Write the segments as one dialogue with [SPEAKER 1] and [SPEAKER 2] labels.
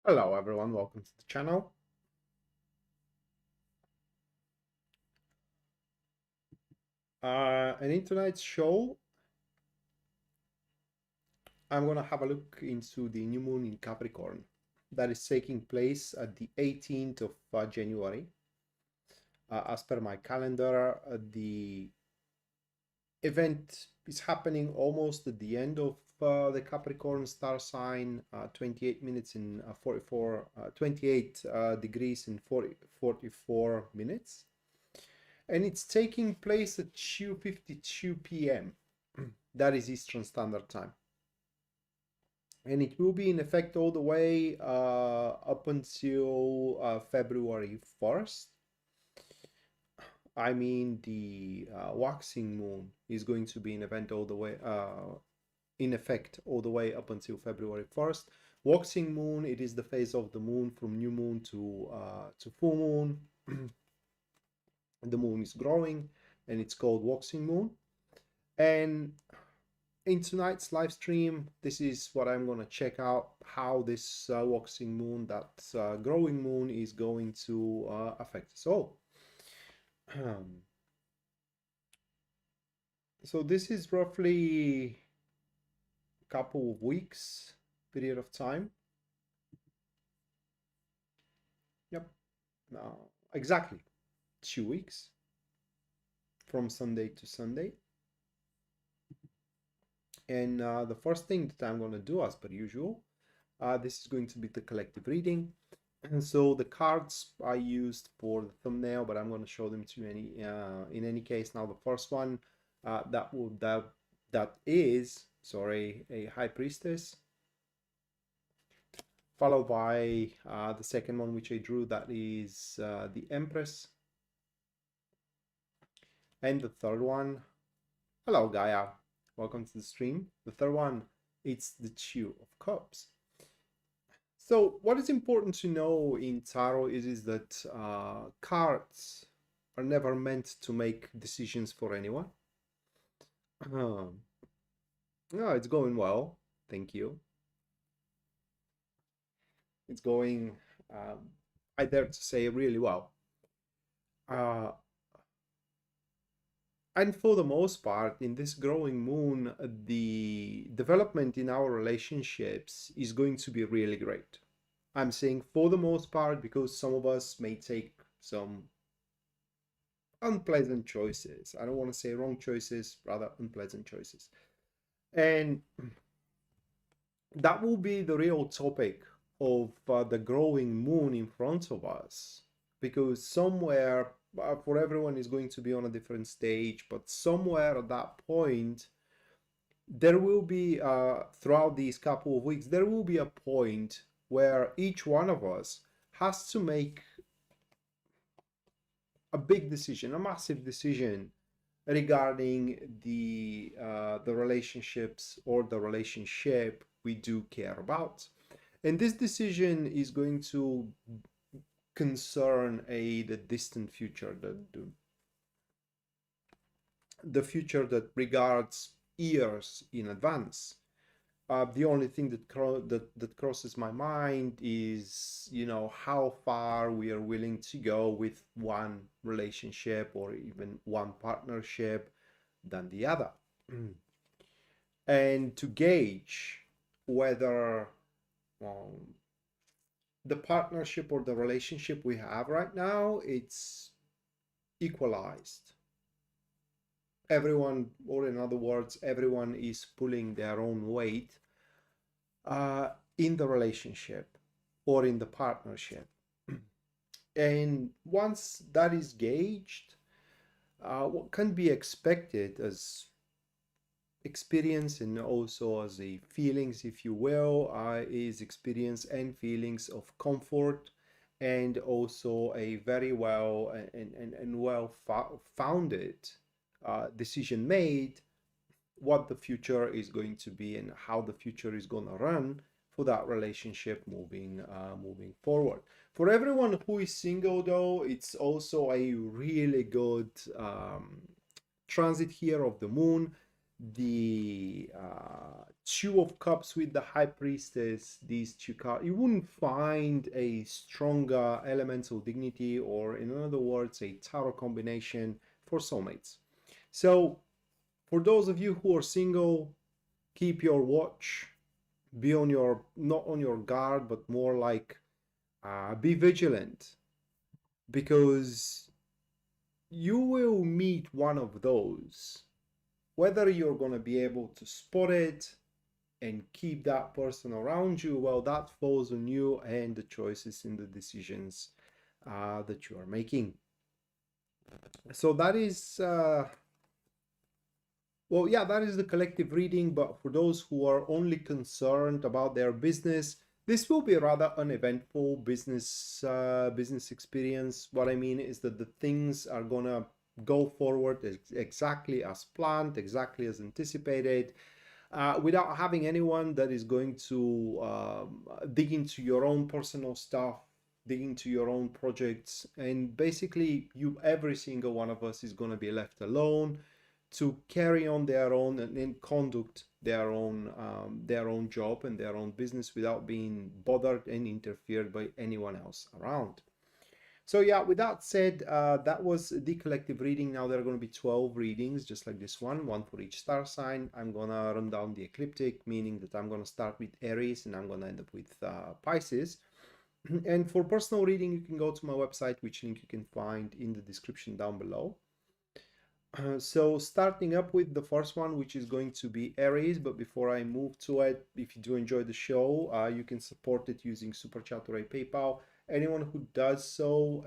[SPEAKER 1] Hello everyone, welcome to the channel. And in tonight's show, I'm gonna have a look into the new moon in Capricorn that is taking place at the 18th of January. As per my calendar, the event is happening almost at the end of the Capricorn star sign, 28 minutes in 28 degrees in 44 minutes. And it's taking place at 2:52 p.m. That is Eastern Standard Time. And it will be in effect all the way up until February 1st. I mean, the waxing moon is going to be in event all the way in effect all the way up until February 1st. Waxing moon, it is the phase of the moon from new moon to full moon. The moon is growing, and it's called waxing moon. And in tonight's live stream, this is what I'm gonna check out, how this waxing moon, that growing moon, is going to affect us all. So this is roughly a couple of weeks period of time. Yep, exactly 2 weeks from Sunday to Sunday. And the first thing that I'm going to do, as per usual, this is going to be the collective reading. And so the cards I used for the thumbnail, but I'm going to show them to in any case. Now the first one that is a high priestess, followed by the second one which I drew, that is the empress, and the third one, hello Gaia, welcome to the stream. The third one, it's the Two of Cups. So what is important to know in tarot is that cards are never meant to make decisions for anyone. No, it's going well, thank you. It's going, I dare to say, really well. And for the most part, in this growing moon, the development in our relationships is going to be really great. I'm saying for the most part because some of us may take some unpleasant choices. I don't want to say wrong choices, rather unpleasant choices. And that will be the real topic of the growing moon in front of us, because somewhere, for everyone is going to be on a different stage, but somewhere at that point, there will be, throughout these couple of weeks, there will be a point where each one of us has to make a big decision, a massive decision regarding the relationships or the relationship we do care about. And this decision is going to concern the distant future, the future that regards years in advance. The only thing that crosses my mind is, how far we are willing to go with one relationship or even one partnership than the other. And to gauge whether the partnership or the relationship we have right now, it's equalized. Everyone, or in other words, everyone is pulling their own weight in the relationship or in the partnership. And once that is gauged, what can be expected as experience and also as a feelings, if you will, is experience and feelings of comfort, and also a very well and well founded decision made what the future is going to be and how the future is going to run for that relationship moving forward. For everyone who is single, though, it's also a really good transit here of the moon. the Two of Cups with the High Priestess, these two cards, you wouldn't find a stronger elemental dignity, or in other words, a tarot combination for soulmates. So for those of you who are single, keep your watch, be on your, not on your guard, but more like be vigilant, because you will meet one of those. Whether you're going to be able to spot it and keep that person around you, well, that falls on you and the choices and the decisions that you are making. So that is, well, yeah, that is the collective reading. But for those who are only concerned about their business, this will be a rather uneventful business experience. What I mean is that the things are gonna go forward exactly as planned, exactly as anticipated, without having anyone that is going to dig into your own personal stuff, dig into your own projects, and basically every single one of us is going to be left alone to carry on their own and conduct their own job and their own business without being bothered and interfered by anyone else around. So yeah, with that said, that was the collective reading. Now there are going to be 12 readings, just like this one for each star sign. I'm going to run down the ecliptic, meaning that I'm going to start with Aries and I'm going to end up with Pisces. And for personal reading, you can go to my website, which link you can find in the description down below. So starting up with the first one, which is going to be Aries. But before I move to it, if you do enjoy the show, you can support it using Super Chat or a PayPal. Anyone who does so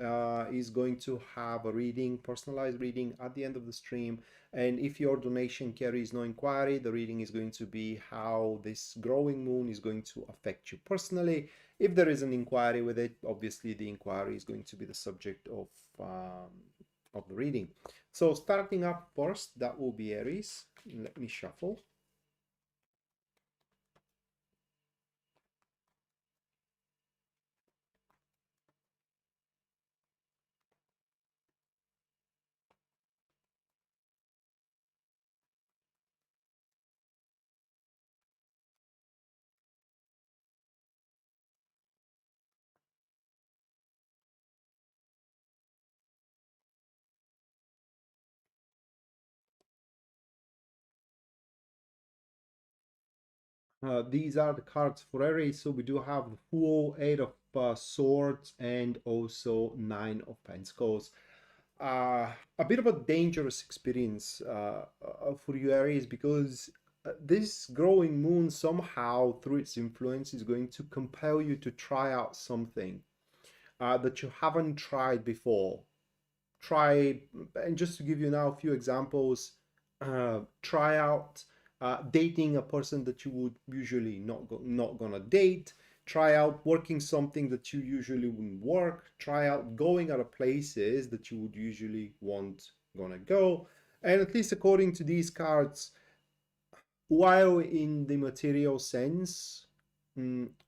[SPEAKER 1] is going to have a reading, personalized reading at the end of the stream. And if your donation carries no inquiry, the reading is going to be how this growing moon is going to affect you personally. If there is an inquiry with it, obviously the inquiry is going to be the subject of the reading. So starting up first, that will be Aries. Let me shuffle. These are the cards for Aries. So we do have the Fool, Eight of Swords, and also Nine of Pentacles. A bit of a dangerous experience for you, Aries, because this growing moon somehow, through its influence, is going to compel you to try out something that you haven't tried before. And just to give you now a few examples, try out dating a person that you would usually not gonna date. Try out working something that you usually wouldn't work. Try out going other places that you would usually want gonna go. And at least according to these cards, while in the material sense,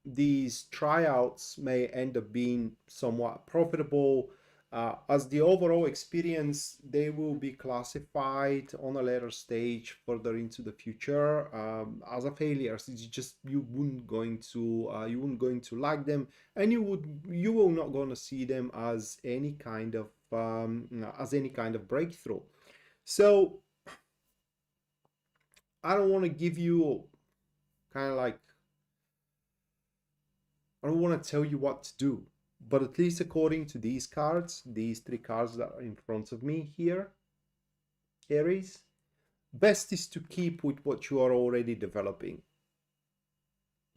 [SPEAKER 1] these tryouts may end up being somewhat profitable. As the overall experience, they will be classified on a later stage further into the future as a failure. So it's just you wouldn't going to like them, and you will not going to see them as any kind of breakthrough. So I don't want to give you kind of like, I don't want to tell you what to do, but at least according to these cards, these three cards that are in front of me here, Aries, best is to keep with what you are already developing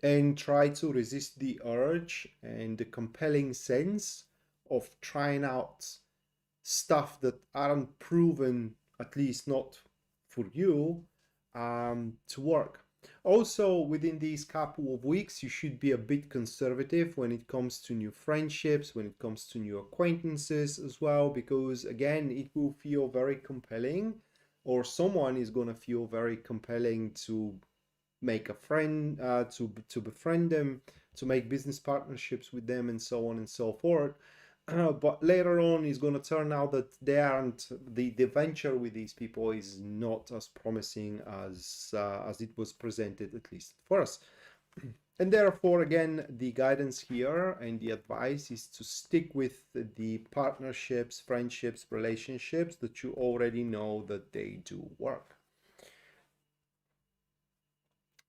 [SPEAKER 1] and try to resist the urge and the compelling sense of trying out stuff that aren't proven, at least not for you, to work. Also, within these couple of weeks, you should be a bit conservative when it comes to new friendships, when it comes to new acquaintances as well, because again, it will feel very compelling, or someone is going to feel very compelling to make a friend, to befriend them, to make business partnerships with them, and so on and so forth. but later on it's going to turn out that they aren't, the venture with these people is not as promising as it was presented, at least for us. And therefore, again, the guidance here and the advice is to stick with the partnerships, friendships, relationships that you already know that they do work.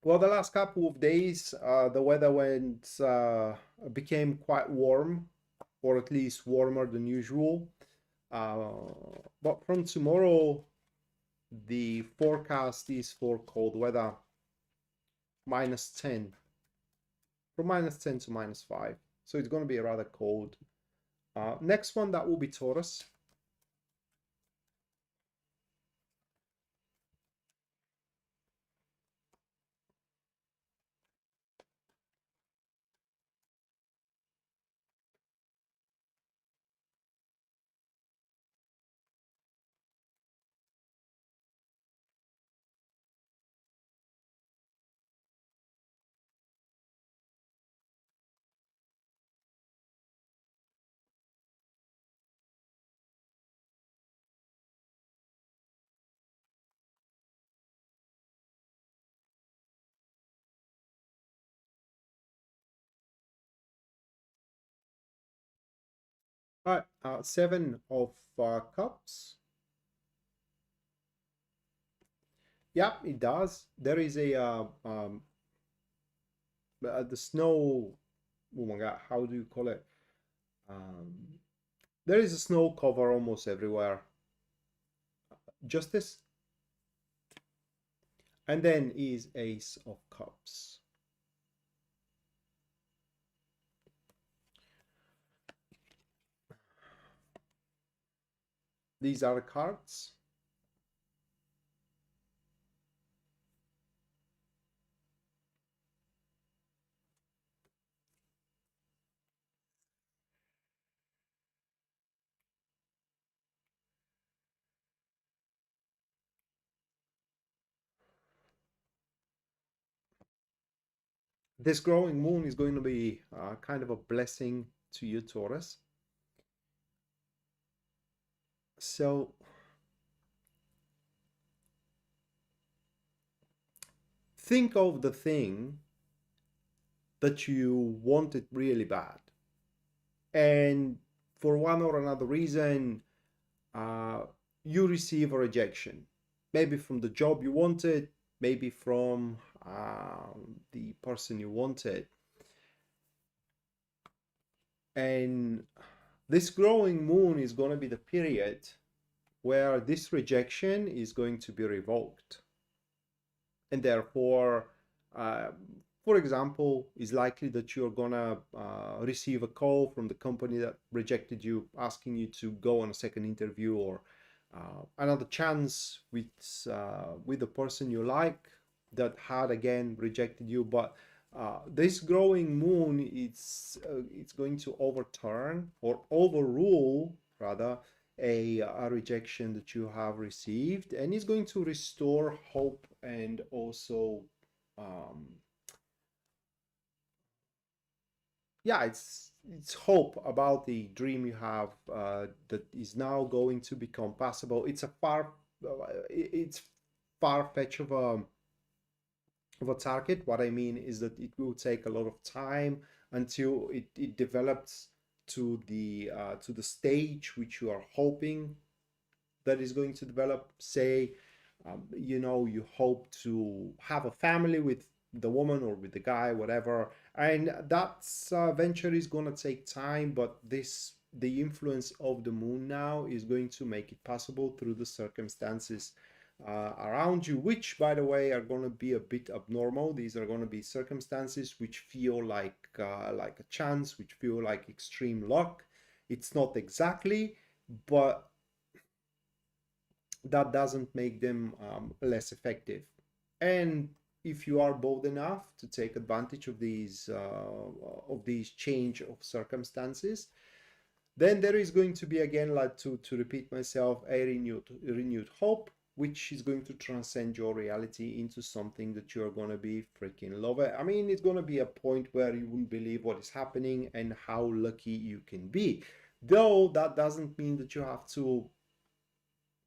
[SPEAKER 1] Well, the last couple of days, the weather became quite warm, or at least warmer than usual. But from tomorrow, the forecast is for cold weather, -10, from -10 to -5. So it's going to be rather cold. Next one, that will be Taurus. All right, Seven of Cups. Yeah, it does. There is a the snow. Oh my God, how do you call it? Um, there is a snow cover almost everywhere. Justice, and then is Ace of Cups. These are the cards. This growing moon is going to be kind of a blessing to you, Taurus. So think of the thing that you wanted really bad, and for one or another reason, uh, you receive a rejection. Maybe from the job you wanted, maybe from the person you wanted. And this growing moon is going to be the period where this rejection is going to be revoked. And therefore, uh, for example, it's likely that you're going to receive a call from the company that rejected you, asking you to go on a second interview, or another chance with the person you like that had again rejected you. But this growing moon, it's going to overturn or overrule rather a rejection that you have received, and it's going to restore hope and also um, yeah, it's hope about the dream you have that is now going to become possible. It's far-fetched of a target. What I mean is that it will take a lot of time until it develops to the stage which you are hoping that is going to develop. Say, you hope to have a family with the woman or with the guy, whatever, and that venture is going to take time, but the influence of the moon now is going to make it possible through the circumstances around you, which, by the way, are going to be a bit abnormal. These are going to be circumstances which feel like a chance, which feel like extreme luck. It's not exactly, but that doesn't make them less effective. And if you are bold enough to take advantage of these change of circumstances, then there is going to be, again, like to repeat myself, a renewed hope, which is going to transcend your reality into something that you're going to be freaking love it. I mean, it's going to be a point where you wouldn't believe what is happening and how lucky you can be. Though that doesn't mean that you have to,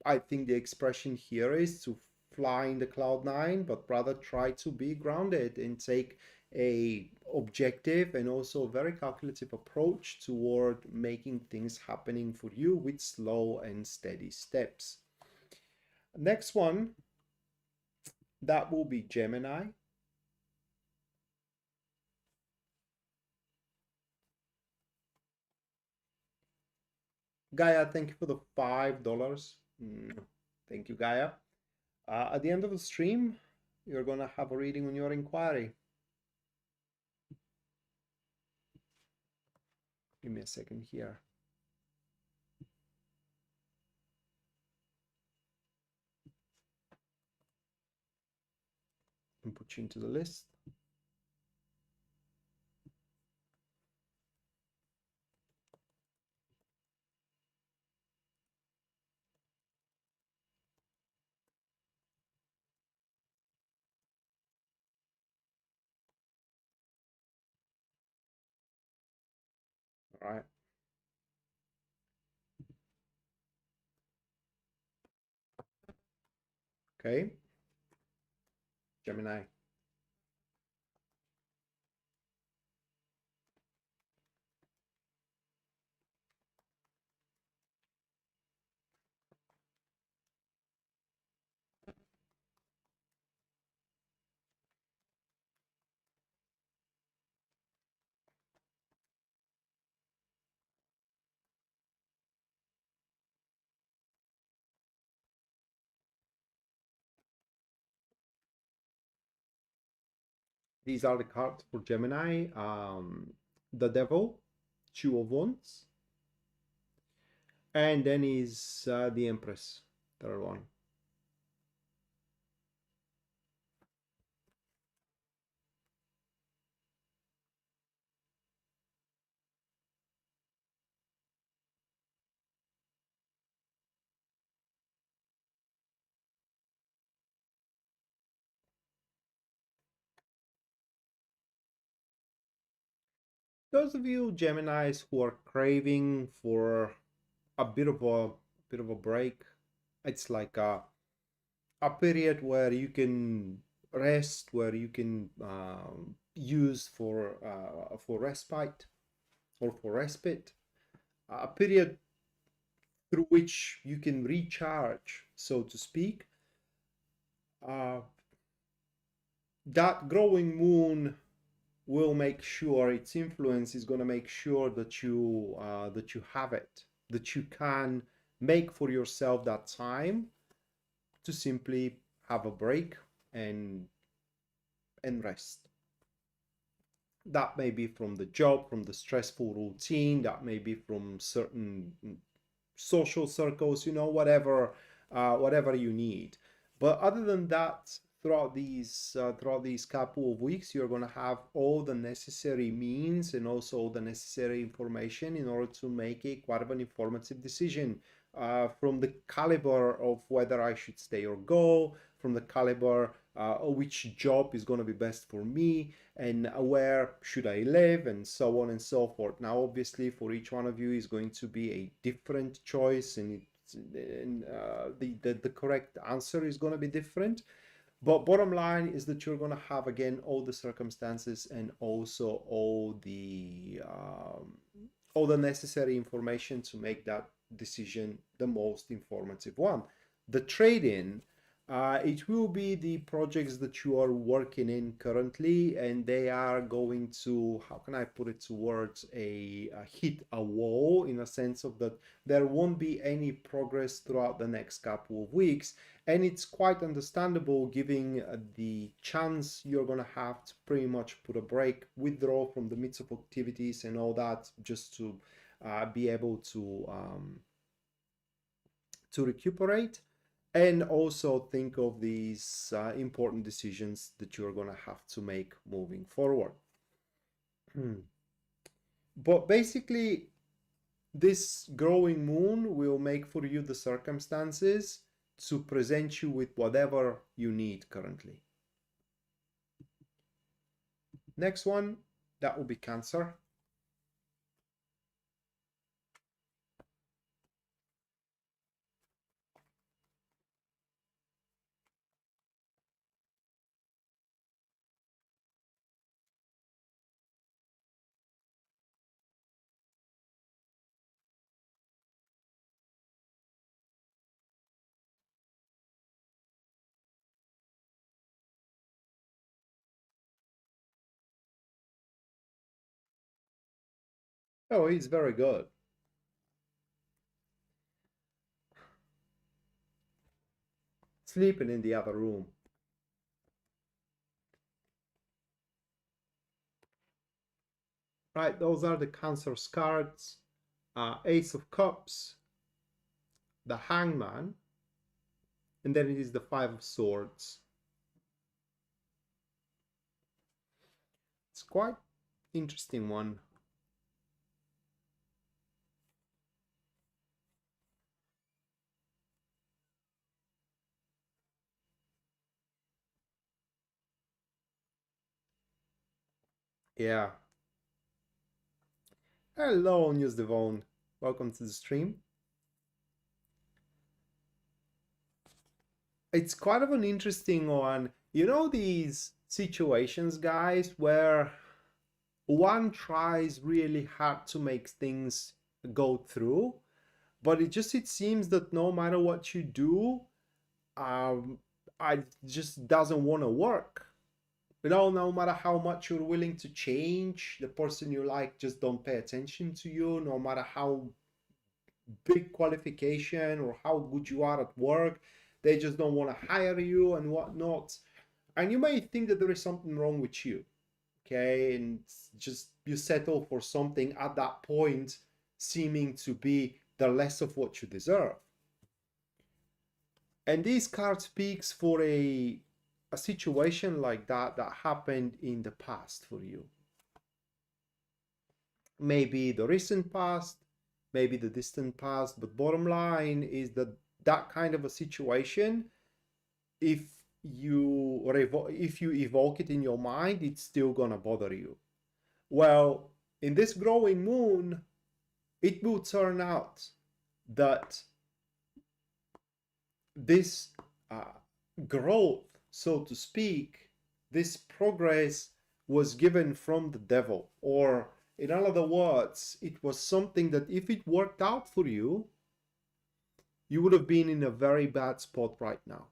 [SPEAKER 1] I think the expression here is to fly in the cloud nine, but rather try to be grounded and take a objective and also very calculative approach toward making things happening for you with slow and steady steps. Next one, that will be Gemini. Gaia, thank you for the $5. Thank you, Gaia. At the end of the stream, you're going to have a reading on your inquiry. Give me a second here. And put you into the list. All right. Okay. Gemini. These are the cards for Gemini. The Devil, Two of Wands, and then is the Empress, third one. Those of you Geminis who are craving for a bit of a break, it's like a period where you can rest, where you can use for respite or for respite, a period through which you can recharge, so to speak. That growing moon will make sure its influence is going to make sure that you have it, that you can make for yourself that time to simply have a break and rest. That may be from the job, from the stressful routine, that may be from certain social circles, whatever you need. But other than that, throughout these couple of weeks, you're going to have all the necessary means and also all the necessary information in order to make a quite of an informative decision, from the caliber of whether I should stay or go, from the caliber of which job is going to be best for me, and where should I live, and so on and so forth. Now, obviously, for each one of you is going to be a different choice, and the correct answer is going to be different. But bottom line is that you're going to have, again, all the circumstances and also all the necessary information to make that decision the most informative one. The trade-in, it will be the projects that you are working in currently, and they are going to, how can I put it towards hit a wall, in a sense of that there won't be any progress throughout the next couple of weeks. And it's quite understandable, given the chance you're going to have to pretty much put a break, withdraw from the midst of activities and all that, just to be able to recuperate, and also think of these important decisions that you're going to have to make moving forward. But basically, this growing moon will make for you the circumstances to present you with whatever you need currently. Next one, that will be Cancer. Oh, he's very good. Sleeping in the other room. Right, those are the Cancer's cards. Ace of Cups, the Hangman, and then it is the Five of Swords. It's quite interesting one. Yeah. Hello, News Devon. Welcome to the stream. It's quite of an interesting one. You know these situations, guys, where one tries really hard to make things go through, but it seems that no matter what you do, I just doesn't want to work. You know, no matter how much you're willing to change, the person you like just don't pay attention to you, no matter how big qualification or how good you are at work, they just don't want to hire you and whatnot. And you may think that there is something wrong with you, okay? And just you settle for something at that point seeming to be the less of what you deserve. And this card speaks for a situation like that that happened in the past for you. Maybe the recent past, maybe the distant past, but bottom line is that that kind of a situation, if you evoke it in your mind, it's still gonna bother you. Well, in this growing moon, it will turn out that this growth, so to speak, this progress was given from the devil, or in other words, it was something that if it worked out for you, you would have been in a very bad spot right now.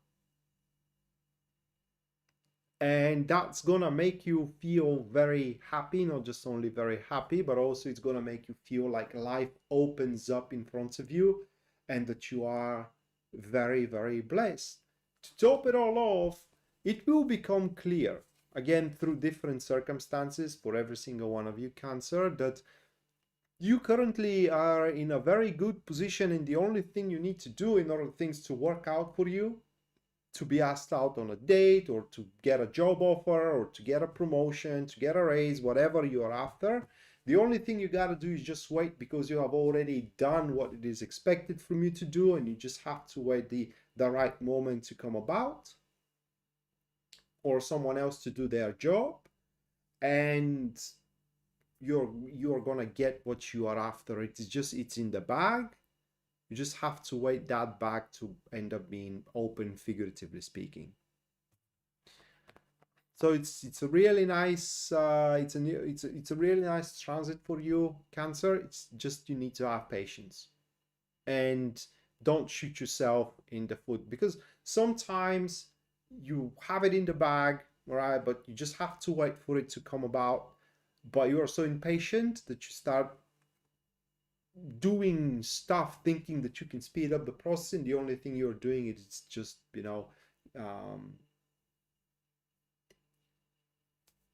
[SPEAKER 1] And that's gonna make you feel very happy, not just only very happy, but also it's gonna make you feel like life opens up in front of you and that you are very, very blessed. To top it all off, it will become clear, again, through different circumstances for every single one of you, Cancer, that you currently are in a very good position, and the only thing you need to do in order for things to work out for you, to be asked out on a date or to get a job offer or to get a promotion, to get a raise, whatever you are after, the only thing you got to do is just wait, because you have already done what it is expected from you to do, and you just have to wait the right moment to come about, or someone else to do their job, and you're gonna get what you are after. It's in the bag. You just have to wait that bag to end up being open, figuratively speaking. So it's a really nice it's a really nice transit for you, Cancer. It's just you need to have patience and don't shoot yourself in the foot, because sometimes you have it in the bag, right? But you just have to wait for it to come about. But you are so impatient that you start doing stuff thinking that you can speed up the process, and the only thing you're doing is just,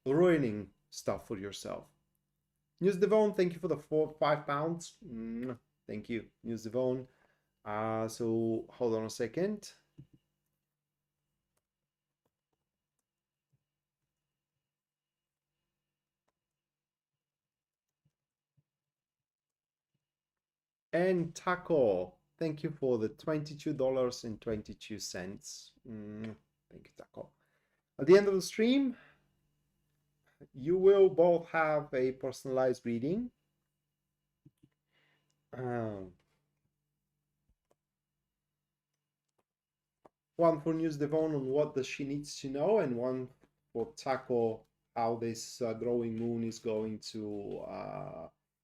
[SPEAKER 1] ruining stuff for yourself. News Devon, thank you for the 5 pounds. Thank you, News Devon. So hold on a second. And Taco, thank you for the $22.22. Thank you, Taco. At the end of the stream, you will both have a personalized reading. One for News Devon on what does she needs to know, and one for Taco, how this growing moon is going to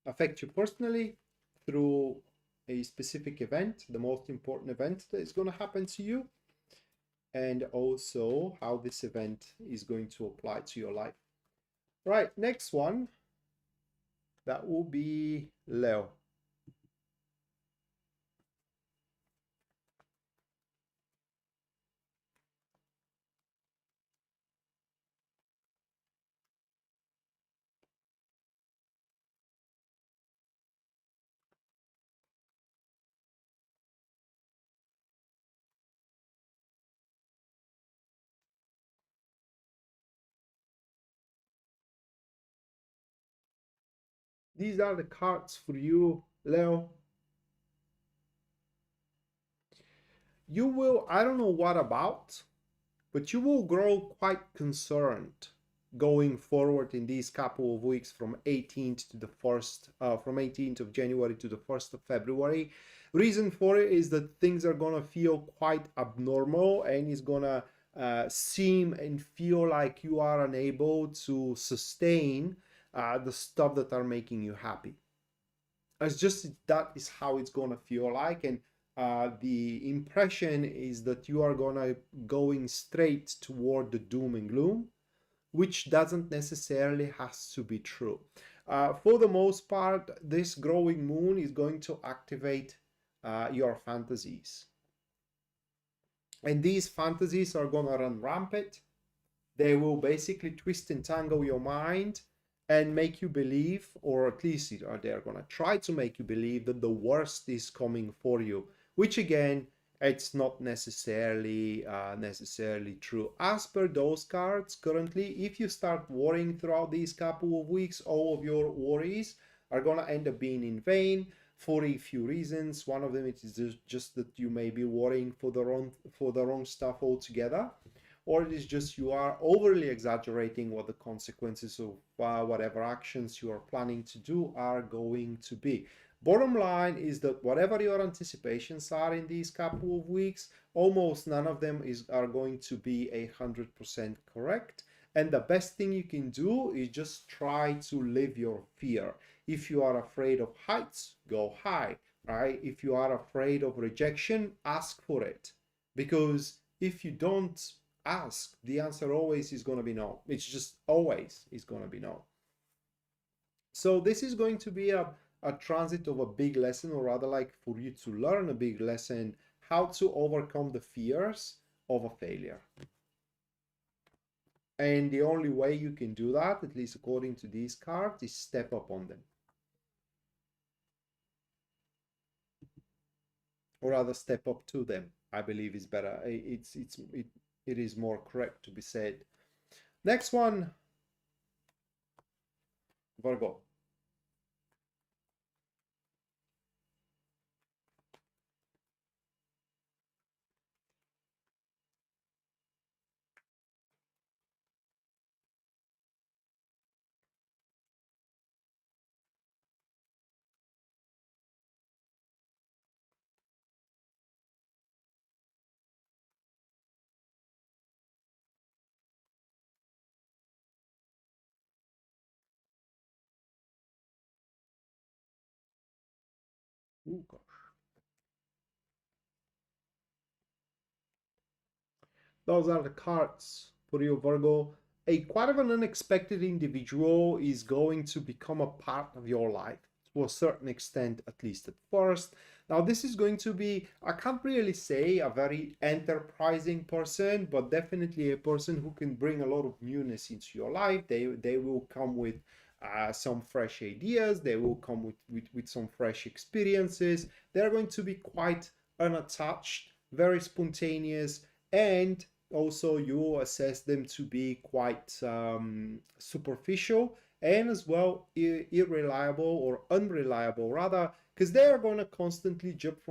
[SPEAKER 1] affect you personally through a specific event, the most important event that is going to happen to you, and also how this event is going to apply to your life. Right, next one. That will be Leo. These are the cards for you, Leo. You will, I don't know what about, but you will grow quite concerned going forward in these couple of weeks from 18th to the 1st, from 18th of January to the 1st of February. Reason for it is that things are gonna feel quite abnormal, and it's gonna seem and feel like you are unable to sustain the stuff that are making you happy. It's just that is how it's gonna feel like, and the impression is that you are gonna going straight toward the doom and gloom, which doesn't necessarily has to be true. For the most part, this growing moon is going to activate your fantasies, and these fantasies are gonna run rampant. They will basically twist and tangle your mind and make you believe, or at least they're going to try to make you believe that the worst is coming for you, which again, it's not necessarily true. As per those cards currently, if you start worrying throughout these couple of weeks, all of your worries are going to end up being in vain for a few reasons. One of them is just that you may be worrying for the wrong stuff altogether, or it is just you are overly exaggerating what the consequences of whatever actions you are planning to do are going to be. Bottom line is that whatever your anticipations are in these couple of weeks, almost none of them are going to be 100% correct. And the best thing you can do is just try to live your fear. If you are afraid of heights, go high, right? If you are afraid of rejection, ask for it. Because if you don't ask, the answer always is going to be no. It's just always is going to be no. So this is going to be a transit of a big lesson, or rather like for you to learn a big lesson, how to overcome the fears of a failure. And the only way you can do that, at least according to these cards, is step up on them. Or rather step up to them, I believe is better. It is more correct to be said. Next one, Virgo. Ooh, gosh. Those are the cards for you, Virgo. A quite of an unexpected individual is going to become a part of your life to a certain extent, at least at first. Now, this is going to be, I can't really say a very enterprising person, but definitely a person who can bring a lot of newness into your life. They will come with some fresh ideas. They will come with some fresh experiences. They're going to be quite unattached, very spontaneous, and also you assess them to be quite superficial, and as well irreliable or unreliable rather, because they are going to constantly jump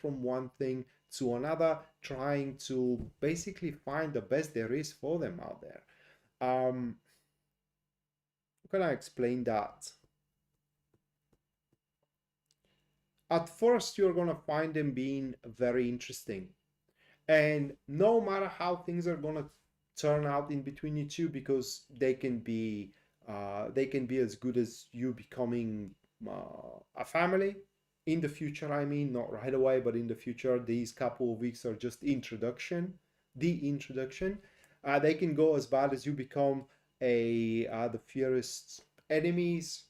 [SPEAKER 1] from one thing to another, trying to basically find the best there is for them out there. How can I explain that? At first you're going to find them being very interesting, and no matter how things are gonna turn out in between you two, because they can be as good as you becoming a family in the future. I mean, not right away, but in the future. These couple of weeks are just the introduction. They can go as bad as you become the fiercest enemies,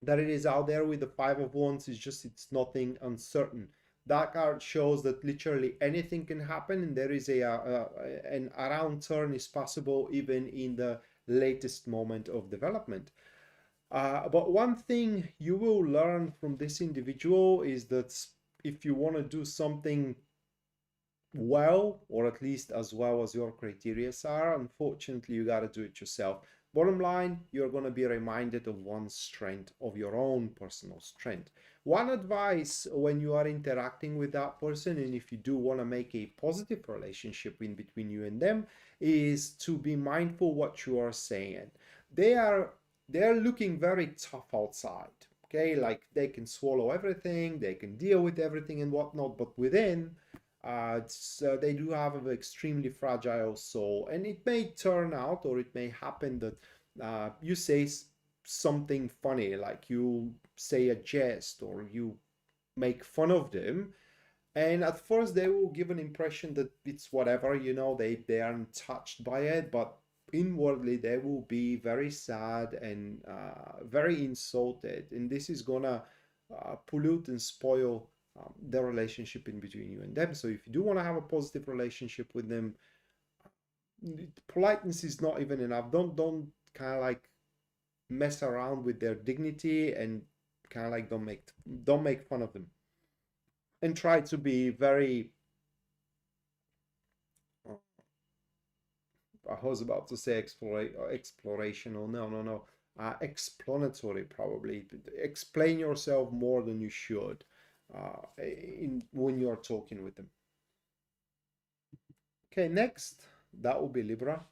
[SPEAKER 1] that it is out there with the Five of Wands is just, it's nothing uncertain. That card shows that literally anything can happen, and there is an around turn is possible even in the latest moment of development. But one thing you will learn from this individual is that if you want to do something well, or at least as well as your criteria are, unfortunately, you got to do it yourself. Bottom line, you're going to be reminded of one strength, of your own personal strength. One advice when you are interacting with that person, and if you do want to make a positive relationship in between you and them, is to be mindful what you are saying. They're looking very tough outside. Okay, like they can swallow everything, they can deal with everything and whatnot, but within, they do have an extremely fragile soul, and it may turn out, or it may happen that you say something funny, like you say a jest or you make fun of them, and at first they will give an impression that it's whatever, they aren't touched by it, but inwardly they will be very sad and very insulted, and this is gonna pollute and spoil the relationship in between you and them. So if you do want to have a positive relationship with them, politeness is not even enough. Don't kind of like mess around with their dignity, and kind of like don't make fun of them, and try to be very I was about to say explorational. No. Explanatory, probably. Explain yourself more than you should when you're talking with them. Okay, next, that will be Libra.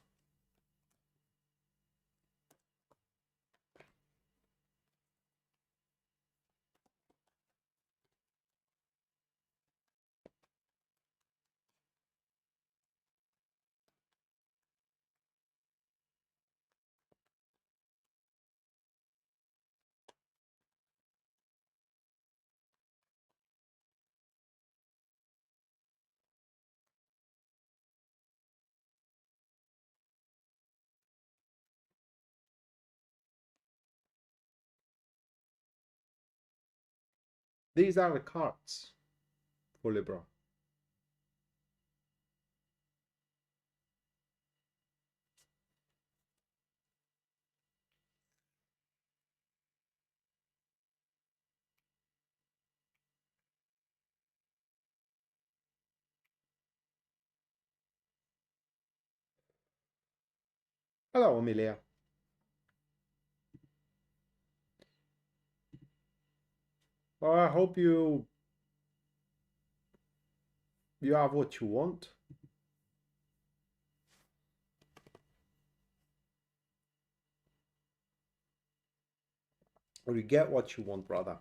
[SPEAKER 1] These are the cards for Libra. Hello, Amelia. Well, I hope you have what you want. Or you get what you want, brother.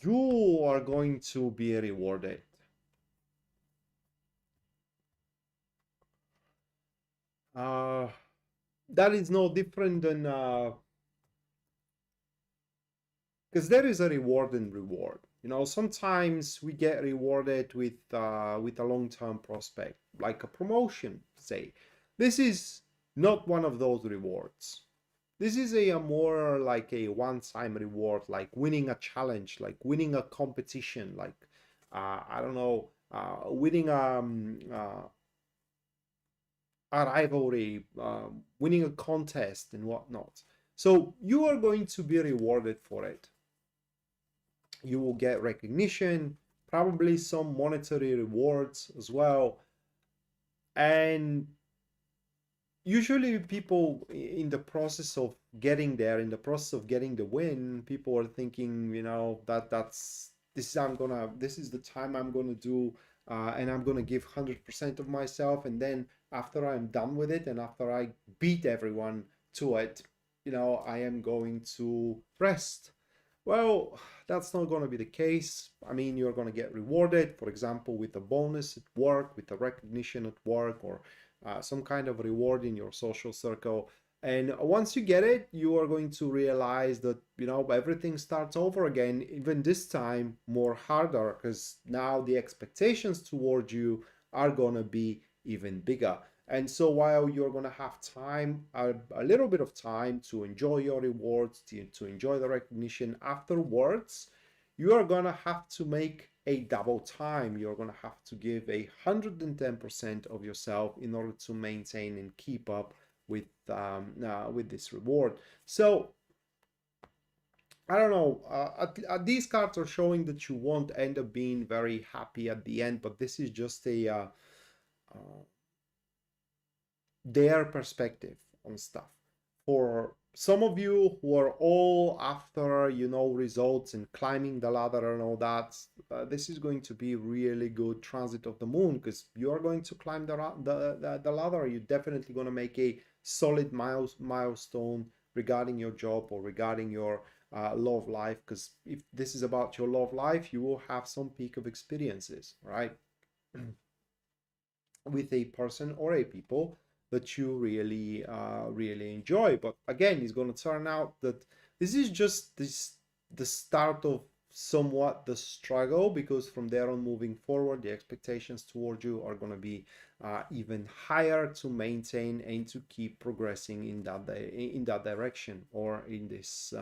[SPEAKER 1] You are going to be rewarded. That is no different than because there is a reward and reward. Sometimes we get rewarded with a long-term prospect, like a promotion, say. This is not one of those rewards. This is a more like a one-time reward, like winning a challenge, like winning a competition, like I don't know, winning a rivalry, winning a contest and whatnot. So you are going to be rewarded for it. You will get recognition, probably some monetary rewards as well. And usually people in the process of getting there, in the process of getting the win, people are thinking, this is the time I'm gonna do, and I'm gonna give 100% of myself, and then after I'm done with it, and after I beat everyone to it, I am going to rest. Well, that's not going to be the case. I mean, you're going to get rewarded, for example, with a bonus at work, with a recognition at work, or some kind of reward in your social circle. And once you get it, you are going to realize that, you know, everything starts over again, even this time more harder, because now the expectations toward you are going to be even bigger. And so while you're going to have time, a little bit of time to enjoy your rewards, to enjoy the recognition afterwards, you are going to have to make a double time. You're going to have to give 110% of yourself in order to maintain and keep up with this reward. So I don't know. These cards are showing that you won't end up being very happy at the end, but this is just uh, their perspective on stuff. For some of you who are all after, you know, results and climbing the ladder and all that, this is going to be really good transit of the moon, because you are going to climb the ladder. You're definitely going to make a solid milestone regarding your job or regarding your love life, because if this is about your love life, you will have some peak of experiences, right? With a person or a people that you really really enjoy. But again, it's going to turn out that this is just the start of somewhat the struggle, because from there on moving forward, the expectations toward you are going to be even higher to maintain and to keep progressing in that direction, or in this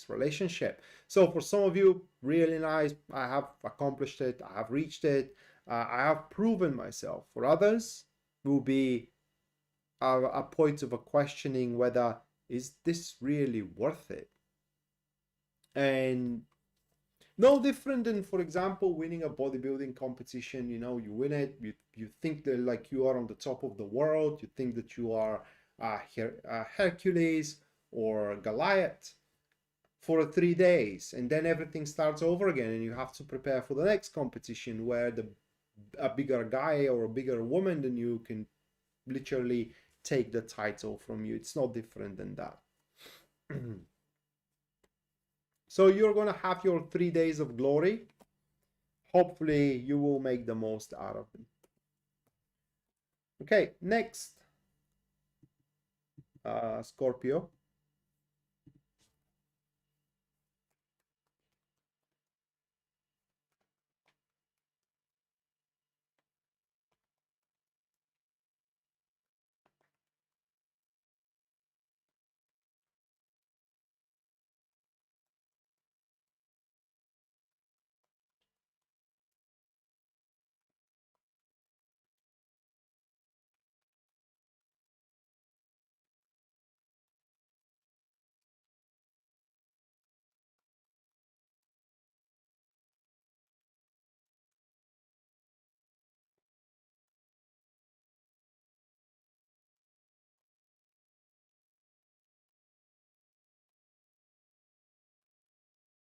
[SPEAKER 1] relationship. So for some of you, really nice, I have accomplished it, I have reached it, I have proven myself. For others, will be a point of a questioning whether is this really worth it. And no different than, for example, winning a bodybuilding competition. You know, you win it, you think that like you are on the top of the world, you think that you are Hercules or Goliath for 3 days, and then everything starts over again, and you have to prepare for the next competition where a bigger guy or a bigger woman than you can literally take the title from you. It's not different than that. So you're gonna have your 3 days of glory. Hopefully you will make the most out of them. Okay, next, Scorpio.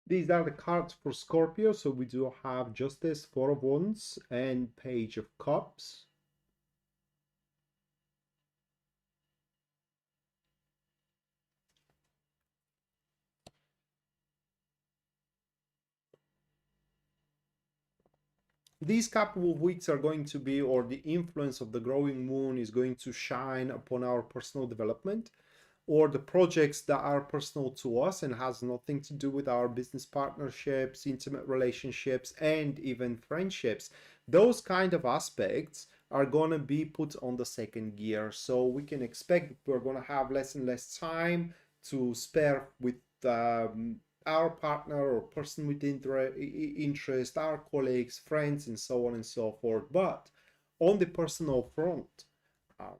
[SPEAKER 1] These are the cards for Scorpio. So we do have Justice, Four of Wands, and Page of Cups. These couple of weeks are going to be, or the influence of the growing moon is going to shine upon our personal development, or the projects that are personal to us and has nothing to do with our business partnerships, intimate relationships, and even friendships. Those kind of aspects are going to be put on the second gear. So we can expect we're going to have less and less time to spare with our partner or person with interest, our colleagues, friends, and so on and so forth. But on the personal front, uh,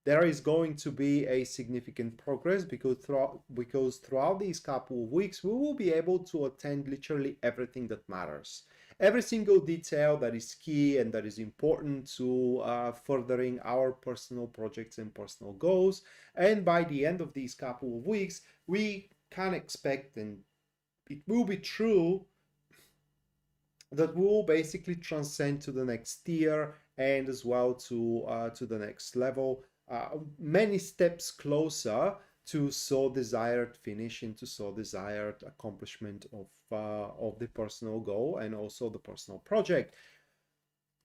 [SPEAKER 1] there is going to be a significant progress, because throughout these couple of weeks we will be able to attend literally everything that matters, every single detail that is key and that is important to furthering our personal projects and personal goals. And by the end of these couple of weeks, we can expect, and it will be true, that we will basically transcend to the next tier, and as well to the next level, many steps closer to so desired finish and to so desired accomplishment of the personal goal and also the personal project.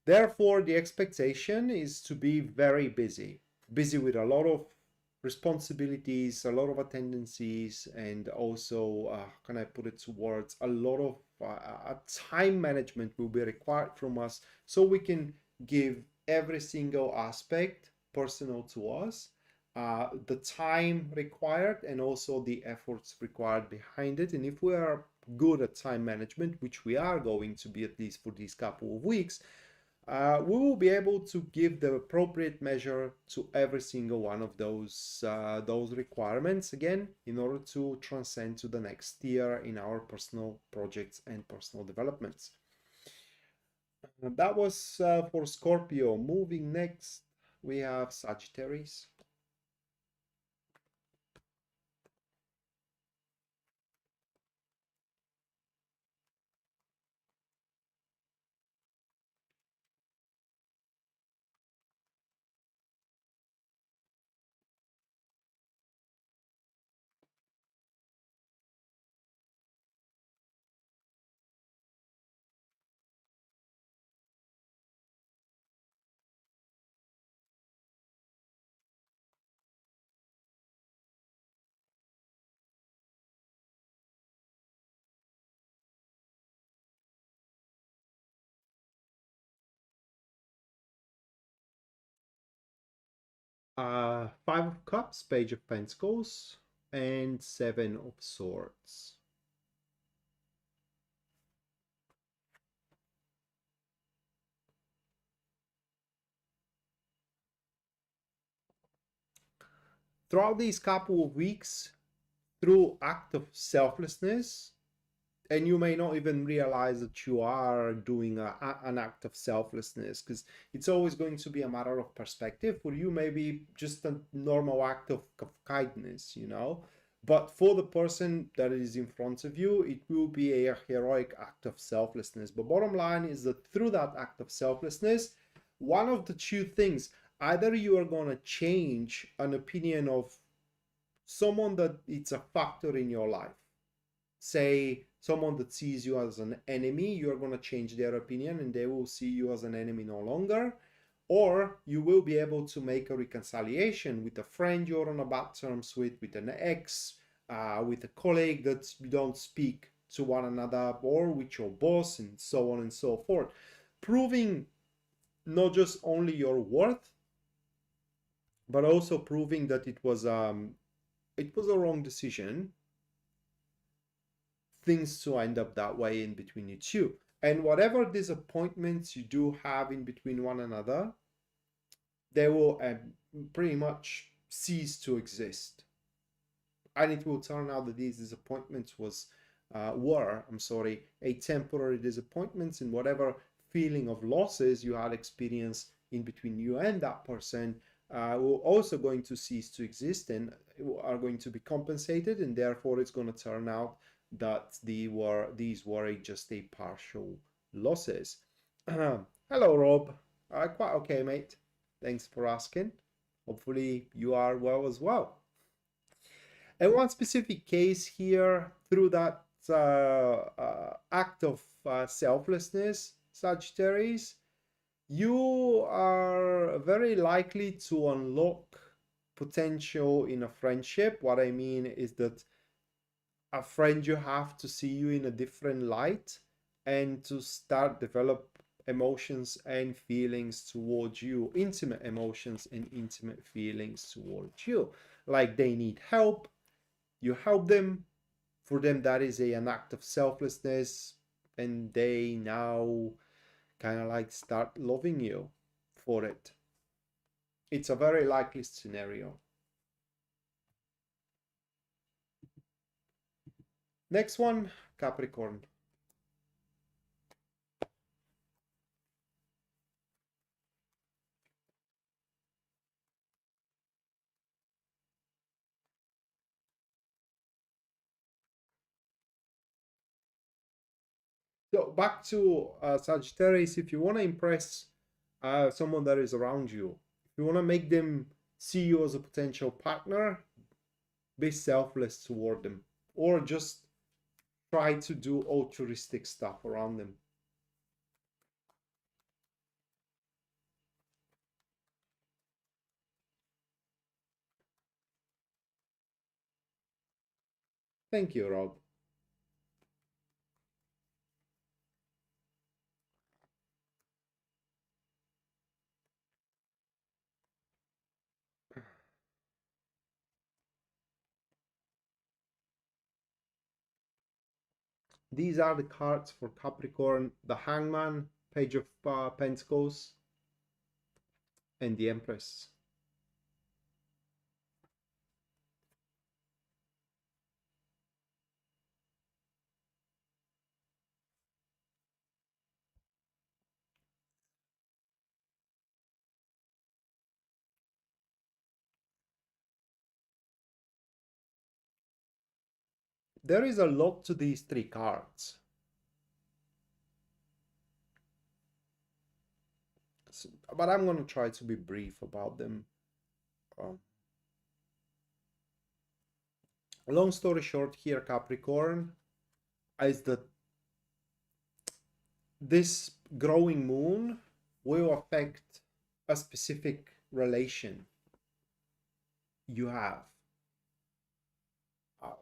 [SPEAKER 1] Therefore, the expectation is to be very busy with a lot of responsibilities, a lot of attendances, and also, can I put it towards a lot of time management will be required from us, so we can give every single aspect personal to us, the time required and also the efforts required behind it. And if we are good at time management, which we are going to be at least for these couple of weeks, we will be able to give the appropriate measure to every single one of those requirements, again, in order to transcend to the next tier in our personal projects and personal developments. That was for Scorpio. Moving next, we have Sagittarius. Five of Cups, Page of Pentacles, and Seven of Swords. Throughout these couple of weeks, through act of selflessness, and you may not even realize that you are doing an act of selflessness, because it's always going to be a matter of perspective. For you, maybe just a normal act of kindness, you know, but for the person that is in front of you, it will be a heroic act of selflessness. But bottom line is that through that act of selflessness, one of the two things, either you are going to change an opinion of someone that it's a factor in your life, say someone that sees you as an enemy, you're going to change their opinion and they will see you as an enemy no longer. Or you will be able to make a reconciliation with a friend you're on a bad terms with an ex, with a colleague that you don't speak to one another, or with your boss, and so on and so forth, proving not just only your worth, but also proving that it was a wrong decision, things to end up that way in between you two. And whatever disappointments you do have in between one another, they will pretty much cease to exist. And it will turn out that these disappointments were a temporary disappointments, and whatever feeling of losses you had experienced in between you and that person will also going to cease to exist and are going to be compensated, and therefore it's going to turn out that these were just a partial losses. Hello, Rob. Quite okay, mate. Thanks for asking. Hopefully you are well as well. And one specific case here, through that act of selflessness, Sagittarius, you are very likely to unlock potential in a friendship. What I mean is that a friend you have to see you in a different light and to start develop emotions and feelings towards you, intimate emotions and intimate feelings towards you. Like they need help, you help them. For them, that is an act of selflessness, and they now kind of like start loving you for it. It's a very likely scenario. Next one, Capricorn. So back to Sagittarius, if you want to impress someone that is around you, if you want to make them see you as a potential partner, be selfless toward them, or just try to do altruistic stuff around them. Thank you, Rob. These are the cards for Capricorn: the Hangman, Page of Pentacles, and the Empress. There is a lot to these three cards, but I'm going to try to be brief about them. Um, Long story short here, Capricorn, is that this growing moon will affect a specific relation you have. Uh,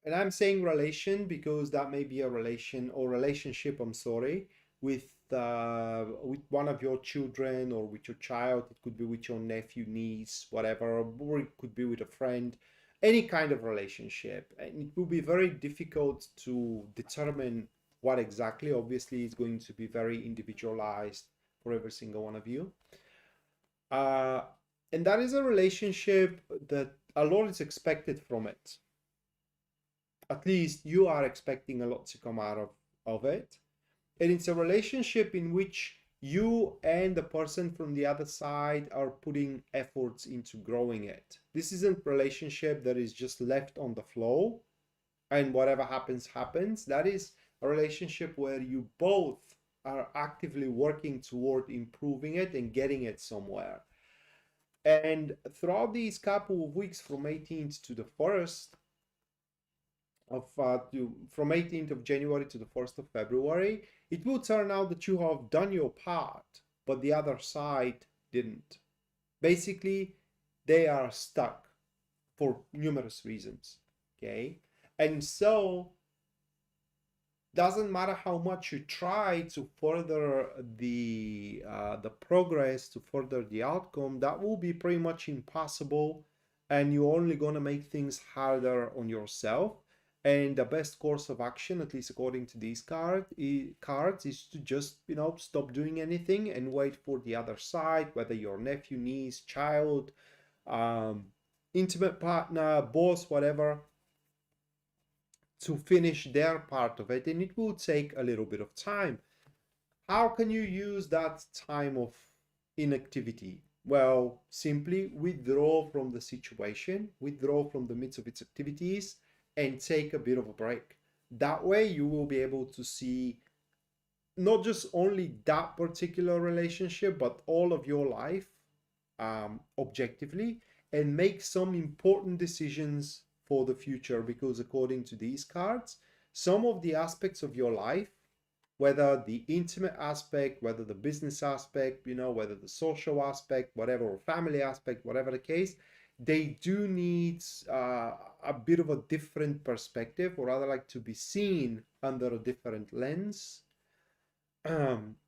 [SPEAKER 1] and I'm saying relation because that may be a relation or relationship, I'm sorry, with one of your children or with your child. It could be with your nephew, niece, whatever, or it could be with a friend, any kind of relationship. And it will be very difficult to determine what exactly. Obviously, it's going to be very individualized for every single one of you. Uh, and that is a relationship that a lot is expected from it. At least you are expecting a lot to come out of it. And it's a relationship in which you and the person from the other side are putting efforts into growing it. This isn't a relationship that is just left on the flow and whatever happens happens. That is a relationship where you both are actively working toward improving it and getting it somewhere. And throughout these couple of weeks from 18th to the 1st from 18th of January to the 1st of February, it will turn out that you have done your part, but the other side didn't. Basically, they are stuck for numerous reasons. Okay. And so doesn't matter how much you try to further the progress, to further the outcome, that will be pretty much impossible, and you're only going to make things harder on yourself. And the best course of action, at least according to these cards, is to just, stop doing anything and wait for the other side, whether your nephew, niece, child, um, intimate partner, boss, whatever, to finish their part of it, and it will take a little bit of time. How can you use that time of inactivity? Well, simply withdraw from the situation, withdraw from the midst of its activities, and take a bit of a break. That way, you will be able to see not just only that particular relationship, but all of your life objectively, and make some important decisions for the future. Because according to these cards, some of the aspects of your life, whether the intimate aspect, whether the business aspect, whether the social aspect, whatever, or family aspect, whatever the case, they do need a bit of a different perspective, or rather like to be seen under a different lens.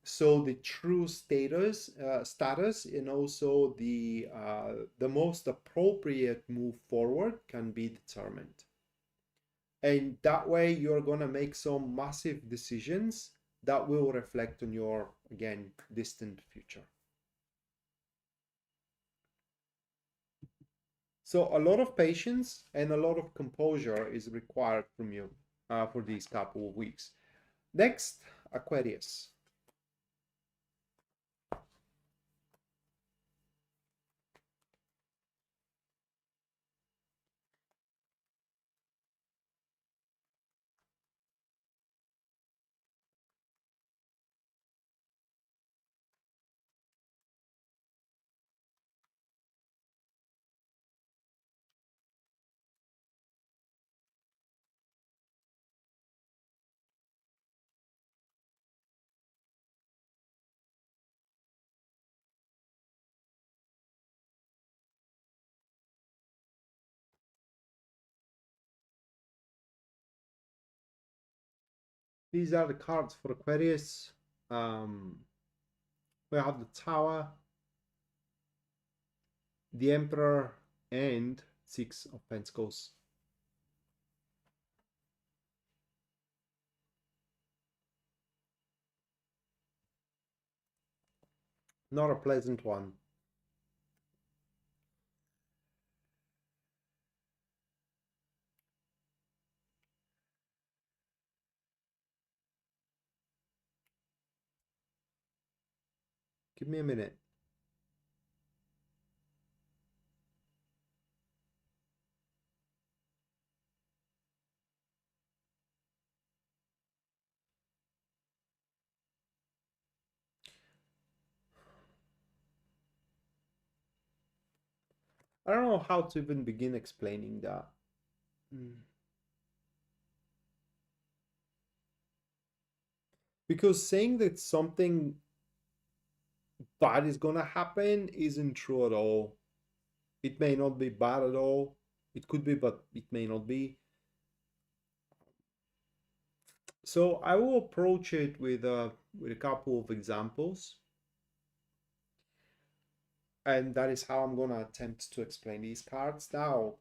[SPEAKER 1] So the true status, and also the most appropriate move forward can be determined. And that way you're going to make some massive decisions that will reflect on your, again, distant future. So a lot of patience and a lot of composure is required from you for these couple of weeks. Next, Aquarius. These are the cards for Aquarius. We have the Tower, the Emperor, and Six of Pentacles. Not a pleasant one. Give me a minute. I don't know how to even begin explaining that. Because saying that something bad is gonna happen isn't true at all. It may not be bad at all. It could be, but it may not be. So I will approach it with a couple of examples, and that is how I'm gonna attempt to explain these cards. Now,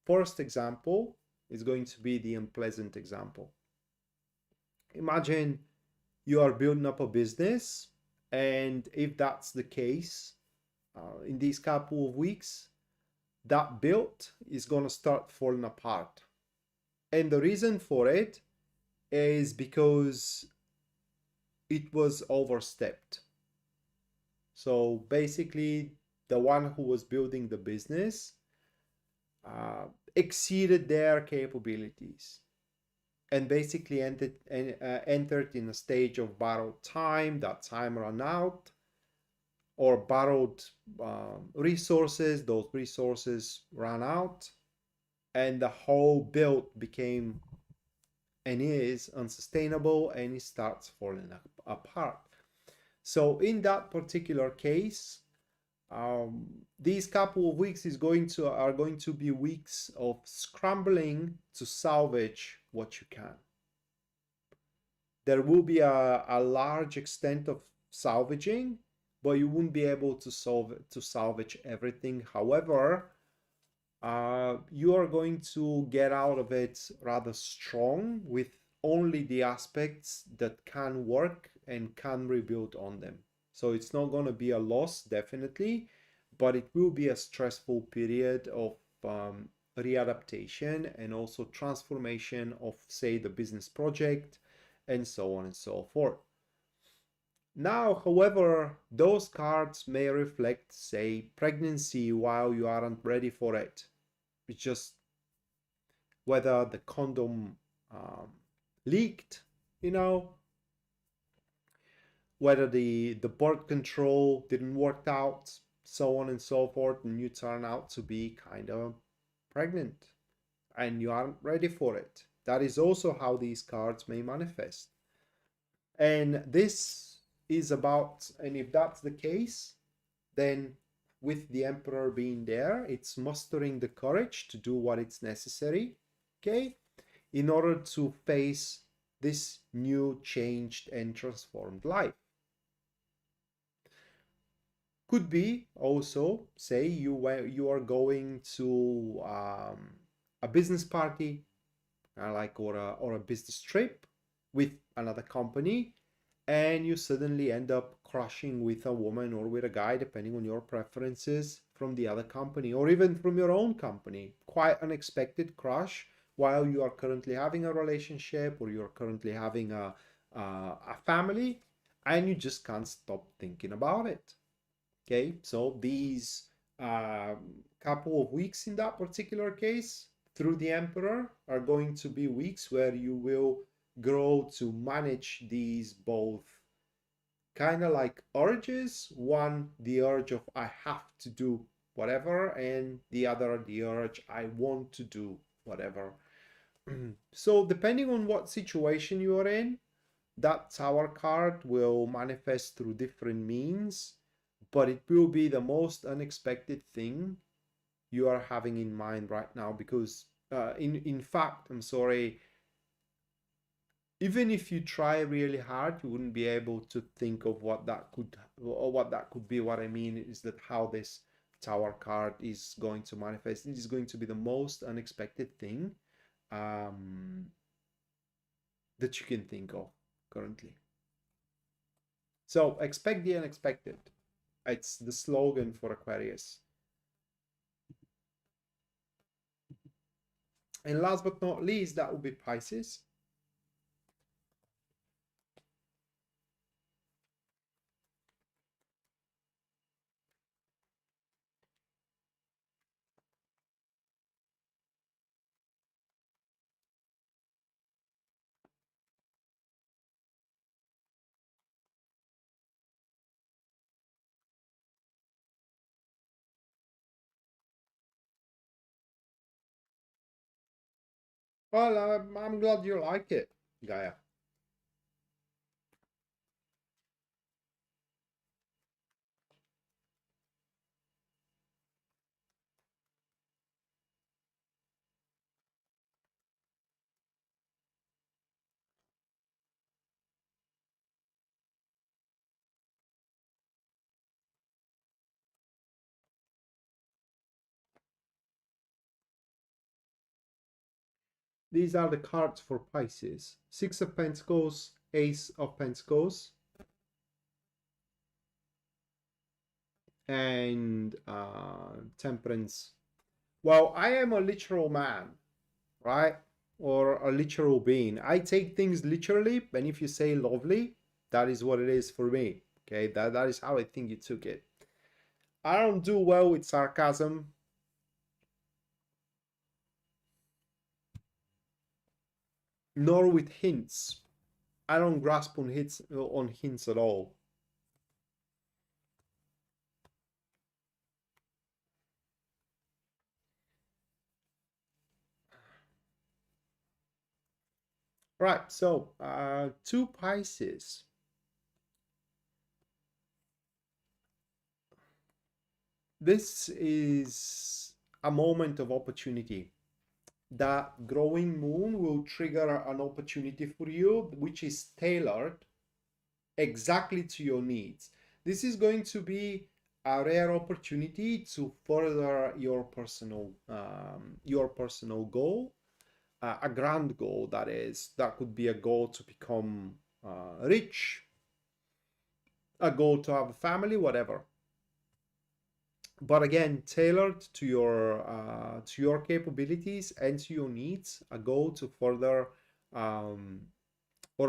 [SPEAKER 1] first example is going to be the unpleasant example. Imagine you are building up a business, and if that's the case, in these couple of weeks, that build is going to start falling apart. And the reason for it is because it was overstepped. So basically, the one who was building the business exceeded their capabilities and basically entered in a stage of borrowed time. That time ran out, or borrowed resources. Those resources ran out, and the whole build became and is unsustainable, and it starts falling apart. So in that particular case, these couple of weeks are going to be weeks of scrambling to salvage what you can. There will be a large extent of salvaging, but you won't be able to salvage everything. However, you are going to get out of it rather strong with only the aspects that can work and can rebuild on them. So it's not going to be a loss, definitely, but it will be a stressful period of readaptation and also transformation of, say, the business project, and so on and so forth. Now, however, those cards may reflect, say, pregnancy while you aren't ready for it. It's just whether the condom leaked, whether the birth control didn't work out, so on and so forth, and you turn out to be kind of pregnant and you aren't ready for it. That is also how these cards may manifest. And this is about, and if that's the case, then with the Emperor being there, it's mustering the courage to do what is necessary, okay, in order to face this new, changed, and transformed life. Could be also, say, you are going to a business party, or a business trip with another company, and you suddenly end up crushing with a woman or with a guy, depending on your preferences, from the other company or even from your own company. Quite unexpected crush while you are currently having a relationship, or you're currently having a family, and you just can't stop thinking about it. Okay, so these couple of weeks in that particular case through the Emperor are going to be weeks where you will grow to manage these both kind of like urges. One, the urge of I have to do whatever, and the other, the urge I want to do whatever. So depending on what situation you are in, that Tower card will manifest through different means, but it will be the most unexpected thing you are having in mind right now, because in fact, I'm sorry, even if you try really hard, you wouldn't be able to think of what that could, or what that could be. What I mean is that how this Tower card is going to manifest. It is going to be the most unexpected thing that you can think of currently. So expect the unexpected. It's the slogan for Aquarius. And last but not least, that would be Pisces. Well, I'm glad you like it, Gaia. These are the cards for Pisces. Six of Pentacles, Ace of Pentacles, and Temperance. Well, I am a literal man, right? Or a literal being. I take things literally, and if you say lovely, that is what it is for me. Okay, that is how I think you took it. I don't do well with sarcasm. Nor with hints. I don't grasp on hints at all. Right, so to Pisces. This is a moment of opportunity. That growing moon will trigger an opportunity for you, which is tailored exactly to your needs. This is going to be a rare opportunity to further your personal goal, a grand goal, that is. That could be a goal to become rich, a goal to have a family, whatever. But again, tailored to your capabilities and to your needs, a goal to further or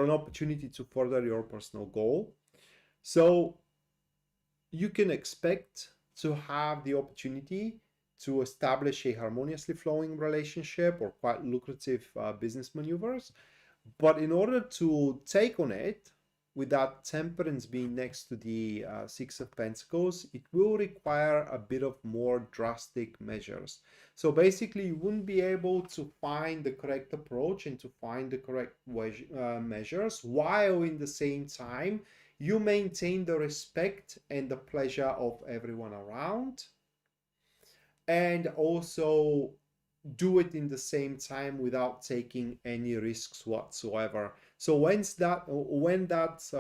[SPEAKER 1] an opportunity to further your personal goal. So you can expect to have the opportunity to establish a harmoniously flowing relationship or quite lucrative business maneuvers. But in order to take on it, with that Temperance being next to the Six of Pentacles, it will require a bit of more drastic measures. So basically, you wouldn't be able to find the correct approach and to find the correct measures, while in the same time, you maintain the respect and the pleasure of everyone around, and also do it in the same time without taking any risks whatsoever. So when that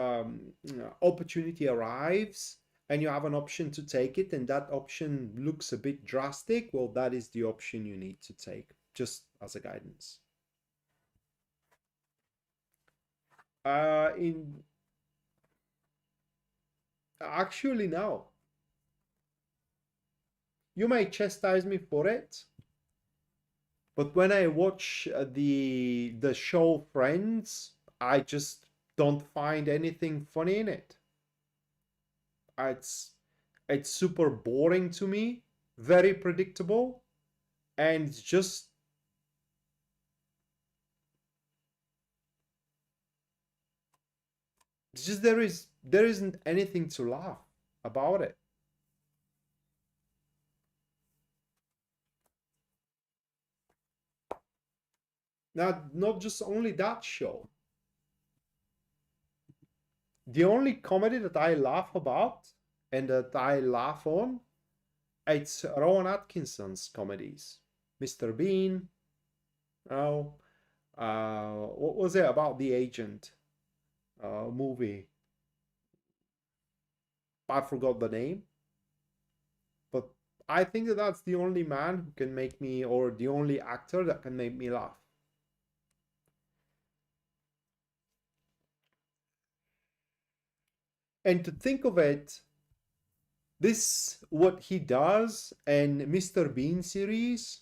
[SPEAKER 1] opportunity arrives and you have an option to take it, and that option looks a bit drastic, well, that is the option you need to take, just as a guidance. In Actually, no. You may chastise me for it, but when I watch the show Friends, I just don't find anything funny in it. It's it's super boring to me, very predictable, and just there isn't anything to laugh about it. Not just only that show. The only comedy that I laugh about and that I laugh on, it's Rowan Atkinson's comedies. Mr. Bean, oh, What was it about the agent movie? I forgot the name, but I think that that's the only man who can make me, or the only actor that can make me laugh. And to think of it, this what he does and Mr. Bean series,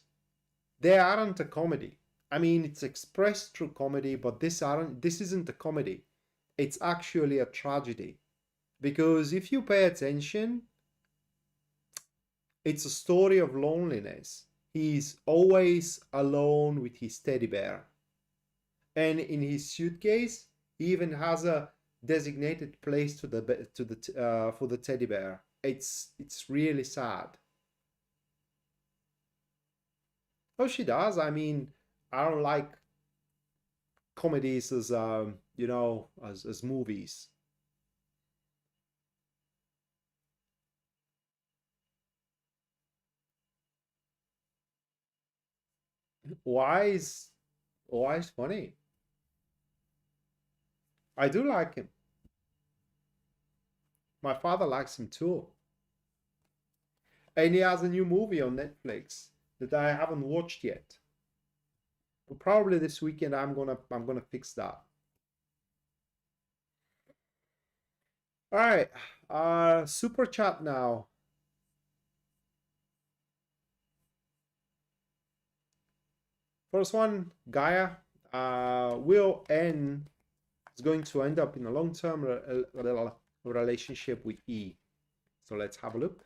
[SPEAKER 1] they aren't a comedy. I mean, it's expressed through comedy, but this isn't a comedy. It's actually a tragedy. Because if you pay attention, it's a story of loneliness. He's always alone with his teddy bear. And in his suitcase, he even has a designated place for the teddy bear. It's really sad. Oh, she does. I mean, I don't like comedies as as movies. Why is why is funny? I do like him. My father likes him too. And he has a new movie on Netflix that I haven't watched yet. But probably this weekend I'm gonna fix that. All right. Super chat now. First one, Gaia. Will N is going to end up in a long-term relationship with E. So let's have a look.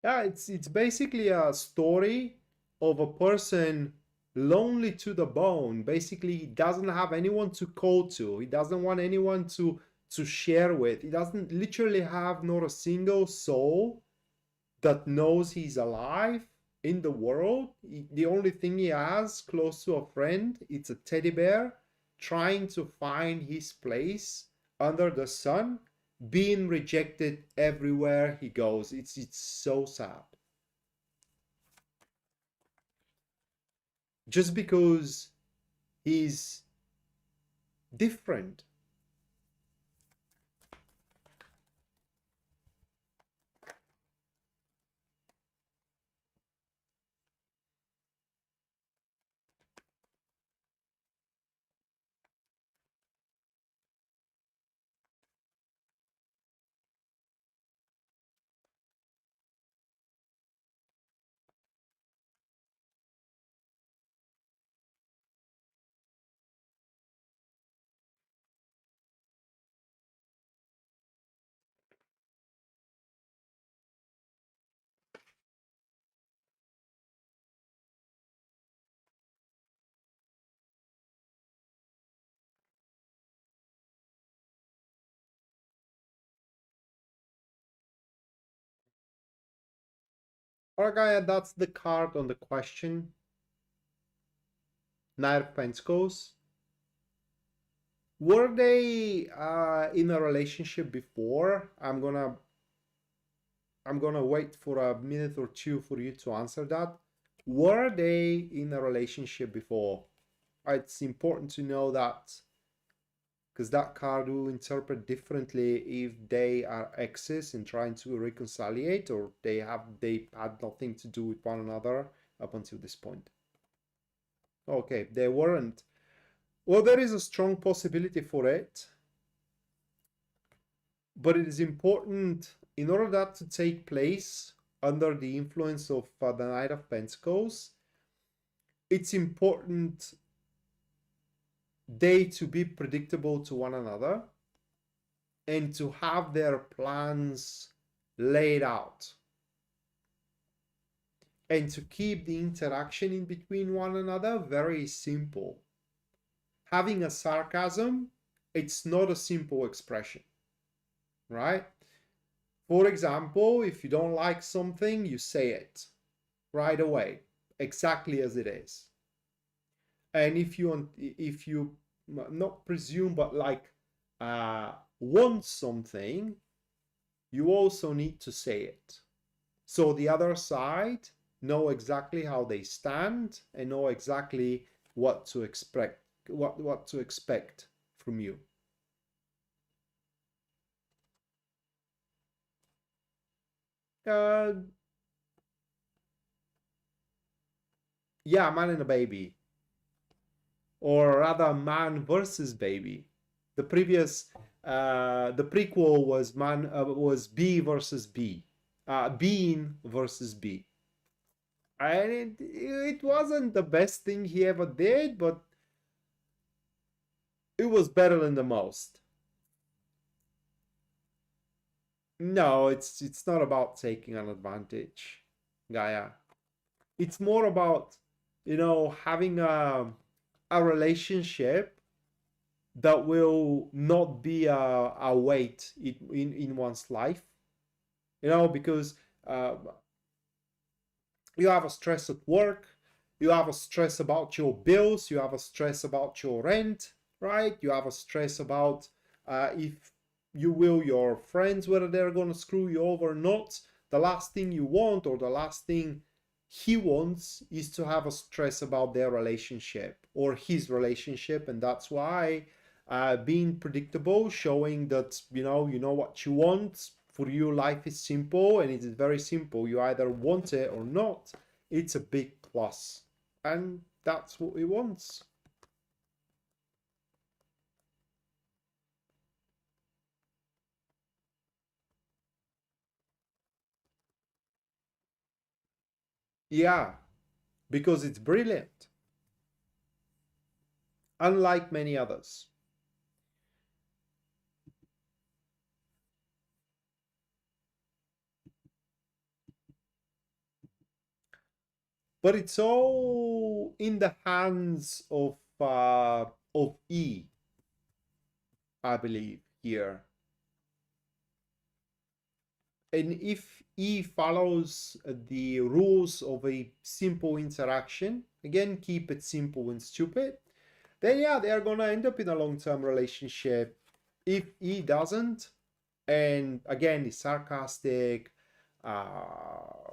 [SPEAKER 1] Yeah, it's basically a story of a person lonely to the bone. Basically, he doesn't have anyone to call to. He doesn't want anyone to share with. He doesn't literally have not a single soul that knows he's alive in the world. The only thing he has close to a friend, it's a teddy bear trying to find his place under the sun, being rejected everywhere he goes. It's so sad. Just because he's different. Alright, guy, that's the card on the question. Knight of Pentacles. Were they in a relationship before? I'm gonna wait for a minute or two for you to answer that. Were they in a relationship before? It's important to know that because that card will interpret differently if they are exes and trying to reconciliate, or they had nothing to do with one another up until this point. Okay, they weren't. Well, there is a strong possibility for it, but it is important in order that to take place under the influence of the Knight of Pentacles. It's important they to be predictable to one another and to have their plans laid out and to keep the interaction in between one another very simple. Having a sarcasm, it's not a simple expression, right? For example, if you don't like something, you say it right away, exactly as it is. And if you not presume, but like want something, you also need to say it. So the other side know exactly how they stand and know exactly what to expect, what to expect from you. Uh, yeah, man and a baby, or rather, man versus baby. The previous, the prequel was was B versus B, being versus B. And it wasn't the best thing he ever did, but it was better than the most. No, it's not about taking an advantage, Gaia. It's more about, having a relationship that will not be a weight in one's life. Because uh, you have a stress at work, you have a stress about your bills, you have a stress about your rent, right? You have a stress about if you will your friends, whether they're going to screw you over or not. The last thing you want, or the last thing he wants, is to have a stress about their relationship or his relationship. And that's why being predictable, showing that you know what you want. For you, life is simple, and it is very simple. You either want it or not. It's a big plus, and that's what he wants. Yeah, because it's brilliant, unlike many others. But it's all in the hands of E, I believe here. And if E follows the rules of a simple interaction, again, keep it simple and stupid, then yeah, they are gonna end up in a long-term relationship. If E doesn't, and again is sarcastic, uh,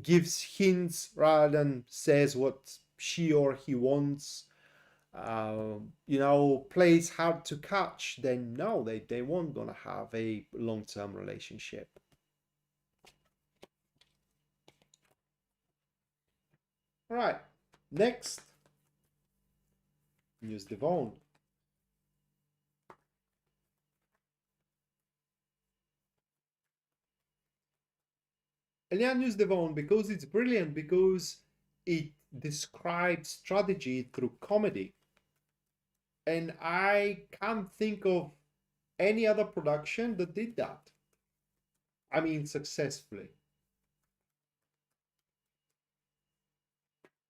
[SPEAKER 1] gives hints rather than says what she or he wants, plays hard to catch, then no, they won't gonna have a long-term relationship. All right, next, use Devon. And yeah, use Devon because it's brilliant, because it describes strategy through comedy. And I can't think of any other production that did that. I mean, successfully.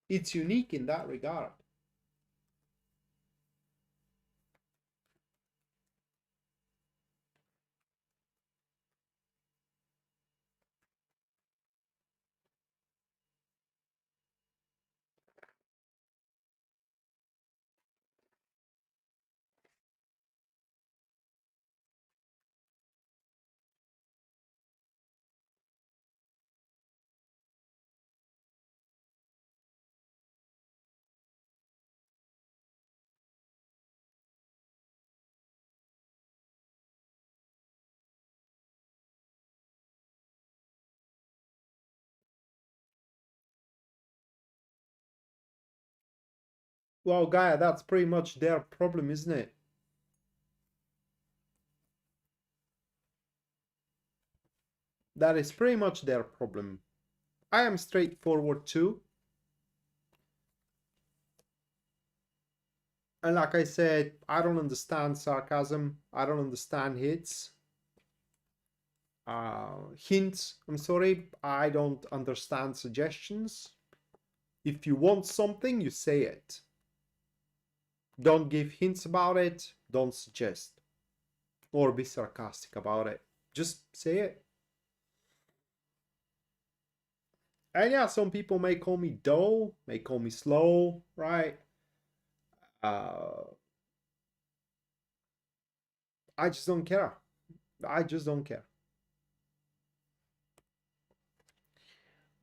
[SPEAKER 1] It's unique in that regard. Well, Gaia, that's pretty much their problem, isn't it? That is pretty much their problem. I am straightforward too. And like I said, I don't understand sarcasm. I don't understand hits. Hints, I'm sorry. I don't understand suggestions. If you want something, you say it. Don't give hints about it. Don't suggest. Or be sarcastic about it. Just say it. And yeah, some people may call me dull, may call me slow, right? Uh, I just don't care. I just don't care.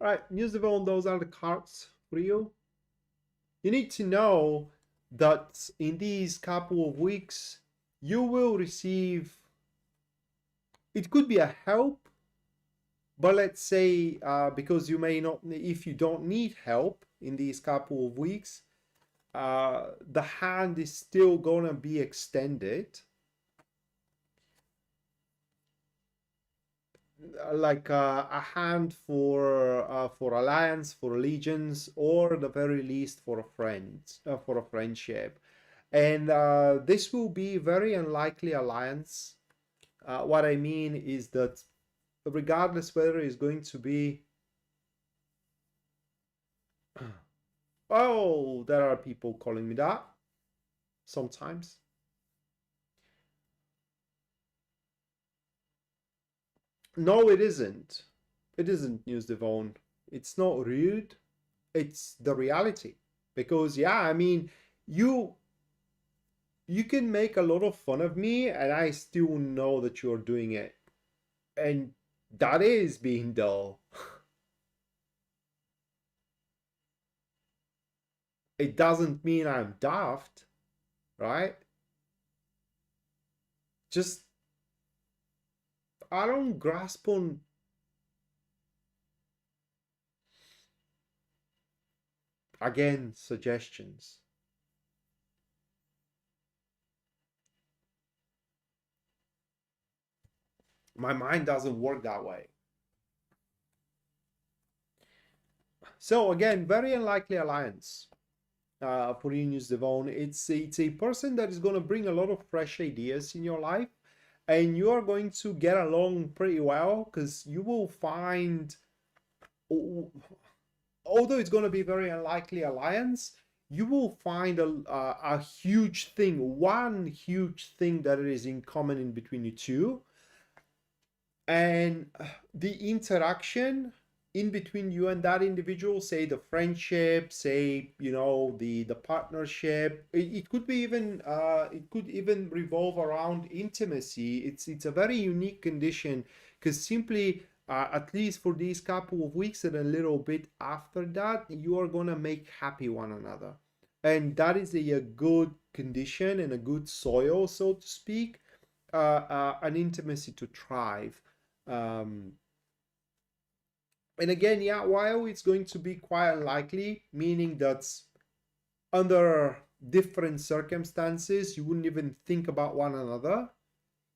[SPEAKER 1] All right, use the phone. Those are the cards for you. You need to know that in these couple of weeks, you will receive, it could be a help, but let's say because you may not, if you don't need help in these couple of weeks, the hand is still gonna be extended, like a hand for alliance, for allegiance, or the very least for a friend, for a friendship. And this will be very unlikely alliance. What I mean is that regardless whether it's going to be, oh, there are people calling me that sometimes. No, it isn't. It isn't, News Devon. It's not rude. It's the reality. Because yeah, I mean, you can make a lot of fun of me and I still know that you're doing it. And that is being dull. It doesn't mean I'm daft, right? Just I don't grasp on, again, suggestions. My mind doesn't work that way. So again, very unlikely alliance for Eunice Devon. It's a person that is going to bring a lot of fresh ideas in your life, and you are going to get along pretty well because you will find, although it's going to be very unlikely alliance, you will find a huge thing, one huge thing that is in common in between you two. And the interaction in between you and that individual, say the friendship, say, you know, the partnership, it could be even it could even revolve around intimacy. It's a very unique condition because simply at least for these couple of weeks and a little bit after that, you are gonna make happy one another, and that is a good condition and a good soil, so to speak, an intimacy to thrive. um, and again, yeah, while it's going to be quite unlikely, meaning that under different circumstances you wouldn't even think about one another,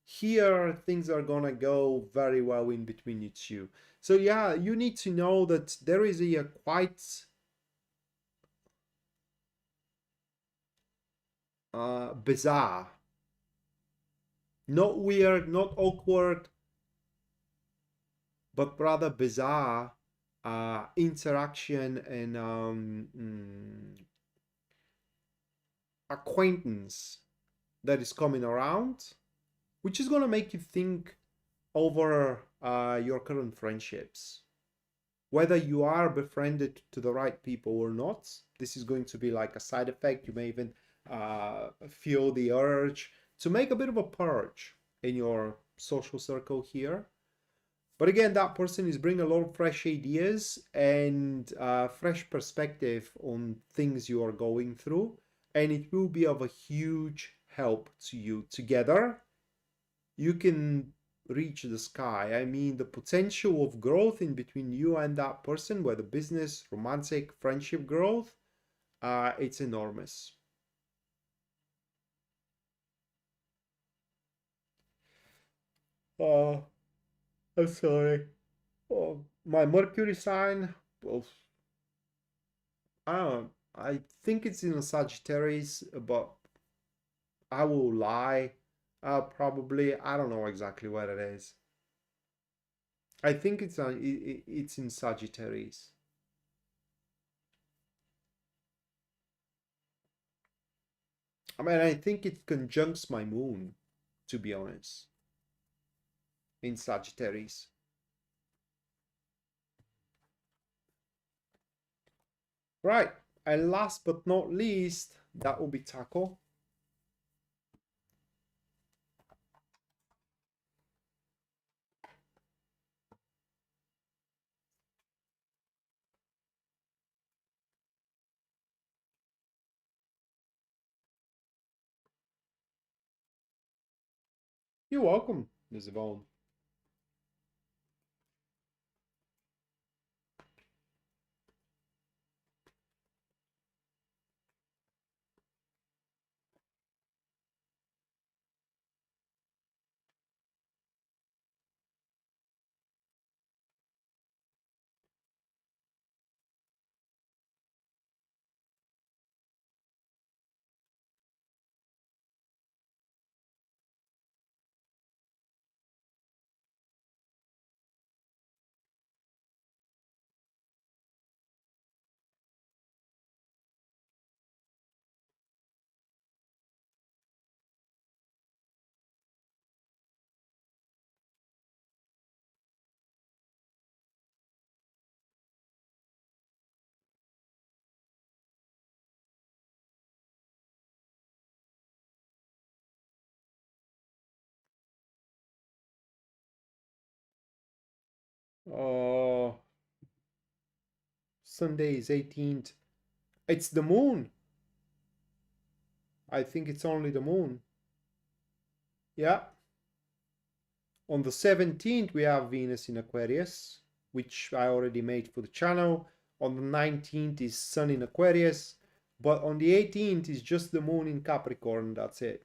[SPEAKER 1] here things are gonna go very well in between you two. So yeah, you need to know that there is a quite bizarre, not weird, not awkward, but rather bizarre interaction and acquaintance that is coming around, which is going to make you think over your current friendships. Whether you are befriended to the right people or not, this is going to be like a side effect. You may even feel the urge to make a bit of a purge in your social circle here. But again, that person is bringing a lot of fresh ideas and fresh perspective on things you are going through, and it will be of a huge help to you. Together, you can reach the sky. I mean, the potential of growth in between you and that person, whether business, romantic, friendship growth, it's enormous. Uh, I'm sorry. Oh, my Mercury sign, well, I don't know. I think it's in a Sagittarius, but I will lie. Probably, I don't know exactly what it is. I think it's in Sagittarius. I mean, I think it conjuncts my moon, to be honest, in Sagittarius. Right, and last but not least, that will be Taco. You're welcome, Ms. Yvonne. Uh, Sunday is 18th. It's the moon. I think it's only the moon. Yeah. On the 17th, we have Venus in Aquarius, which I already made for the channel. On the 19th is Sun in Aquarius. But on the 18th is just the moon in Capricorn. That's it.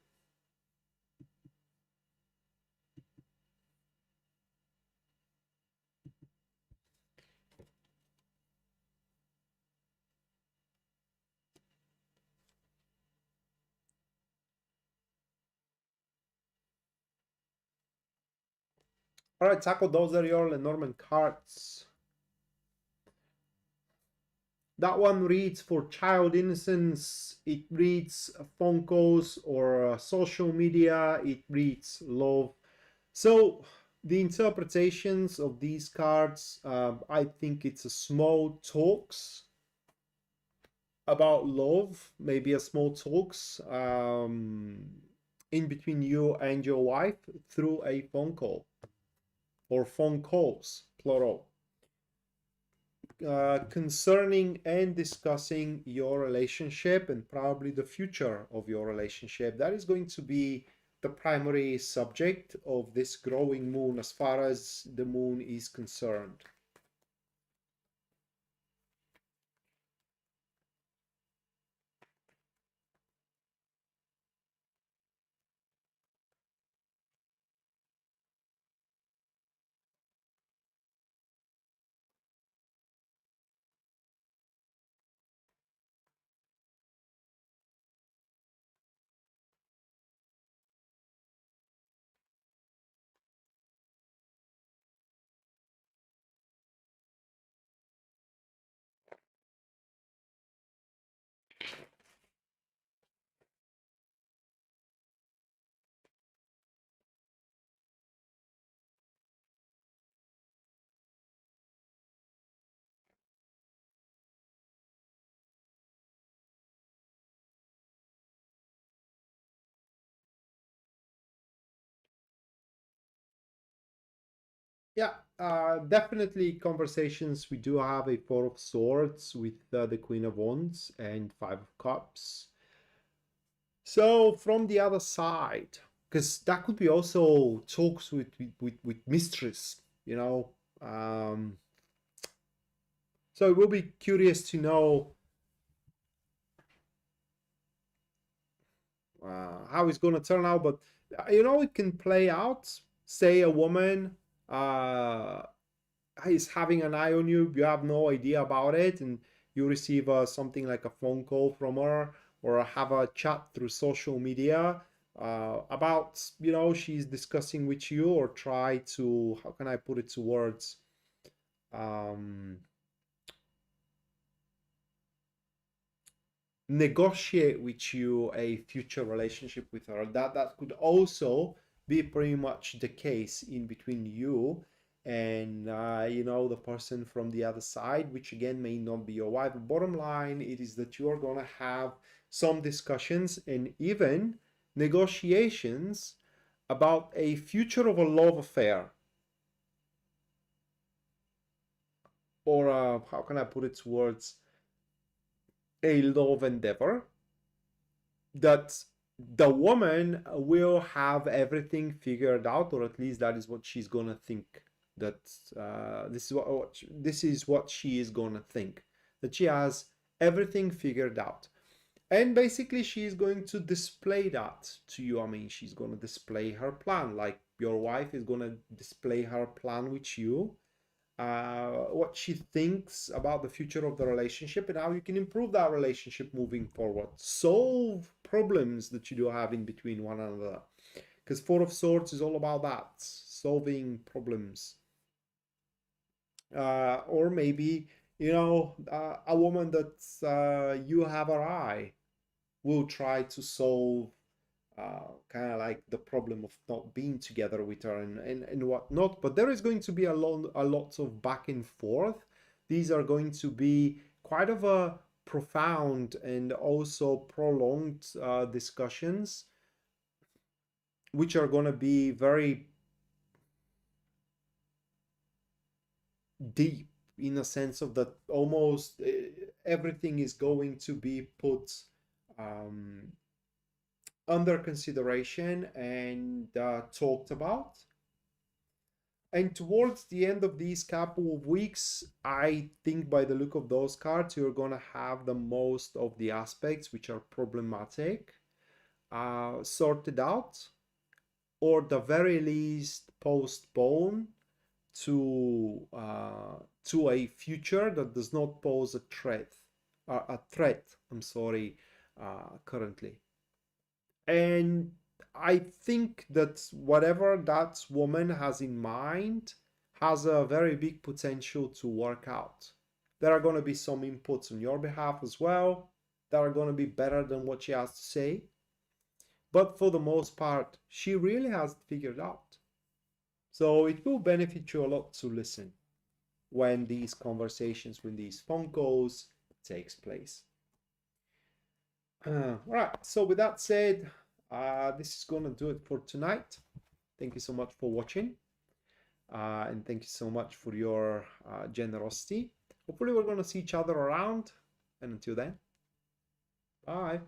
[SPEAKER 1] All right, Taco, those are your Lenormand cards. That one reads for child innocence. It reads phone calls or social media. It reads love. So the interpretations of these cards, I think it's a small talks about love, maybe a small talks in between you and your wife through a phone call or phone calls, plural. Concerning and discussing your relationship and probably the future of your relationship. That is going to be the primary subject of this growing moon as far as the moon is concerned. Yeah, definitely conversations. We do have a Four of Swords with the Queen of Wands and Five of Cups. So from the other side, because that could be also talks with mistress, you know. So we'll be curious to know how it's going to turn out. But it can play out. Say a woman uh, is having an eye on you, you have no idea about it, and you receive something like a phone call from her or have a chat through social media about, she's discussing with you or try to, how can I put it to words? Um, Negotiate with you a future relationship with her. That could also be pretty much the case in between you and the person from the other side, which again may not be your wife. Bottom line, it is that you are going to have some discussions and even negotiations about a future of a love affair, or how can I put it towards a love endeavor that the woman will have everything figured out, or at least that is what she's gonna think. That this is what she is gonna think, that she has everything figured out. And basically, she's going to display that to you. I mean, she's going to display her plan, like your wife is going to display her plan with you, what she thinks about the future of the relationship and how you can improve that relationship moving forward. Solve problems that you do have in between one another. Because Four of Swords is all about that, solving problems. Or maybe, a woman that you have her eye will try to solve kind of like the problem of not being together with her and whatnot. But there is going to be a lot of back and forth. These are going to be quite of a profound and also prolonged discussions, which are going to be very deep, in a sense of that almost everything is going to be put under consideration and talked about. And towards the end of these couple of weeks, I think by the look of those cards, you're going to have the most of the aspects which are problematic sorted out, or the very least postpone to a future that does not pose a threat. I'm sorry, currently. And I think that whatever that woman has in mind has a very big potential to work out. There are going to be some inputs on your behalf as well that are going to be better than what she has to say. But for the most part, she really has it figured out. So it will benefit you a lot to listen when these conversations, when these phone calls takes place. All right, so with that said, this is going to do it for tonight. Thank you so much for watching. And thank you so much for your generosity. Hopefully we're going to see each other around. And until then, bye.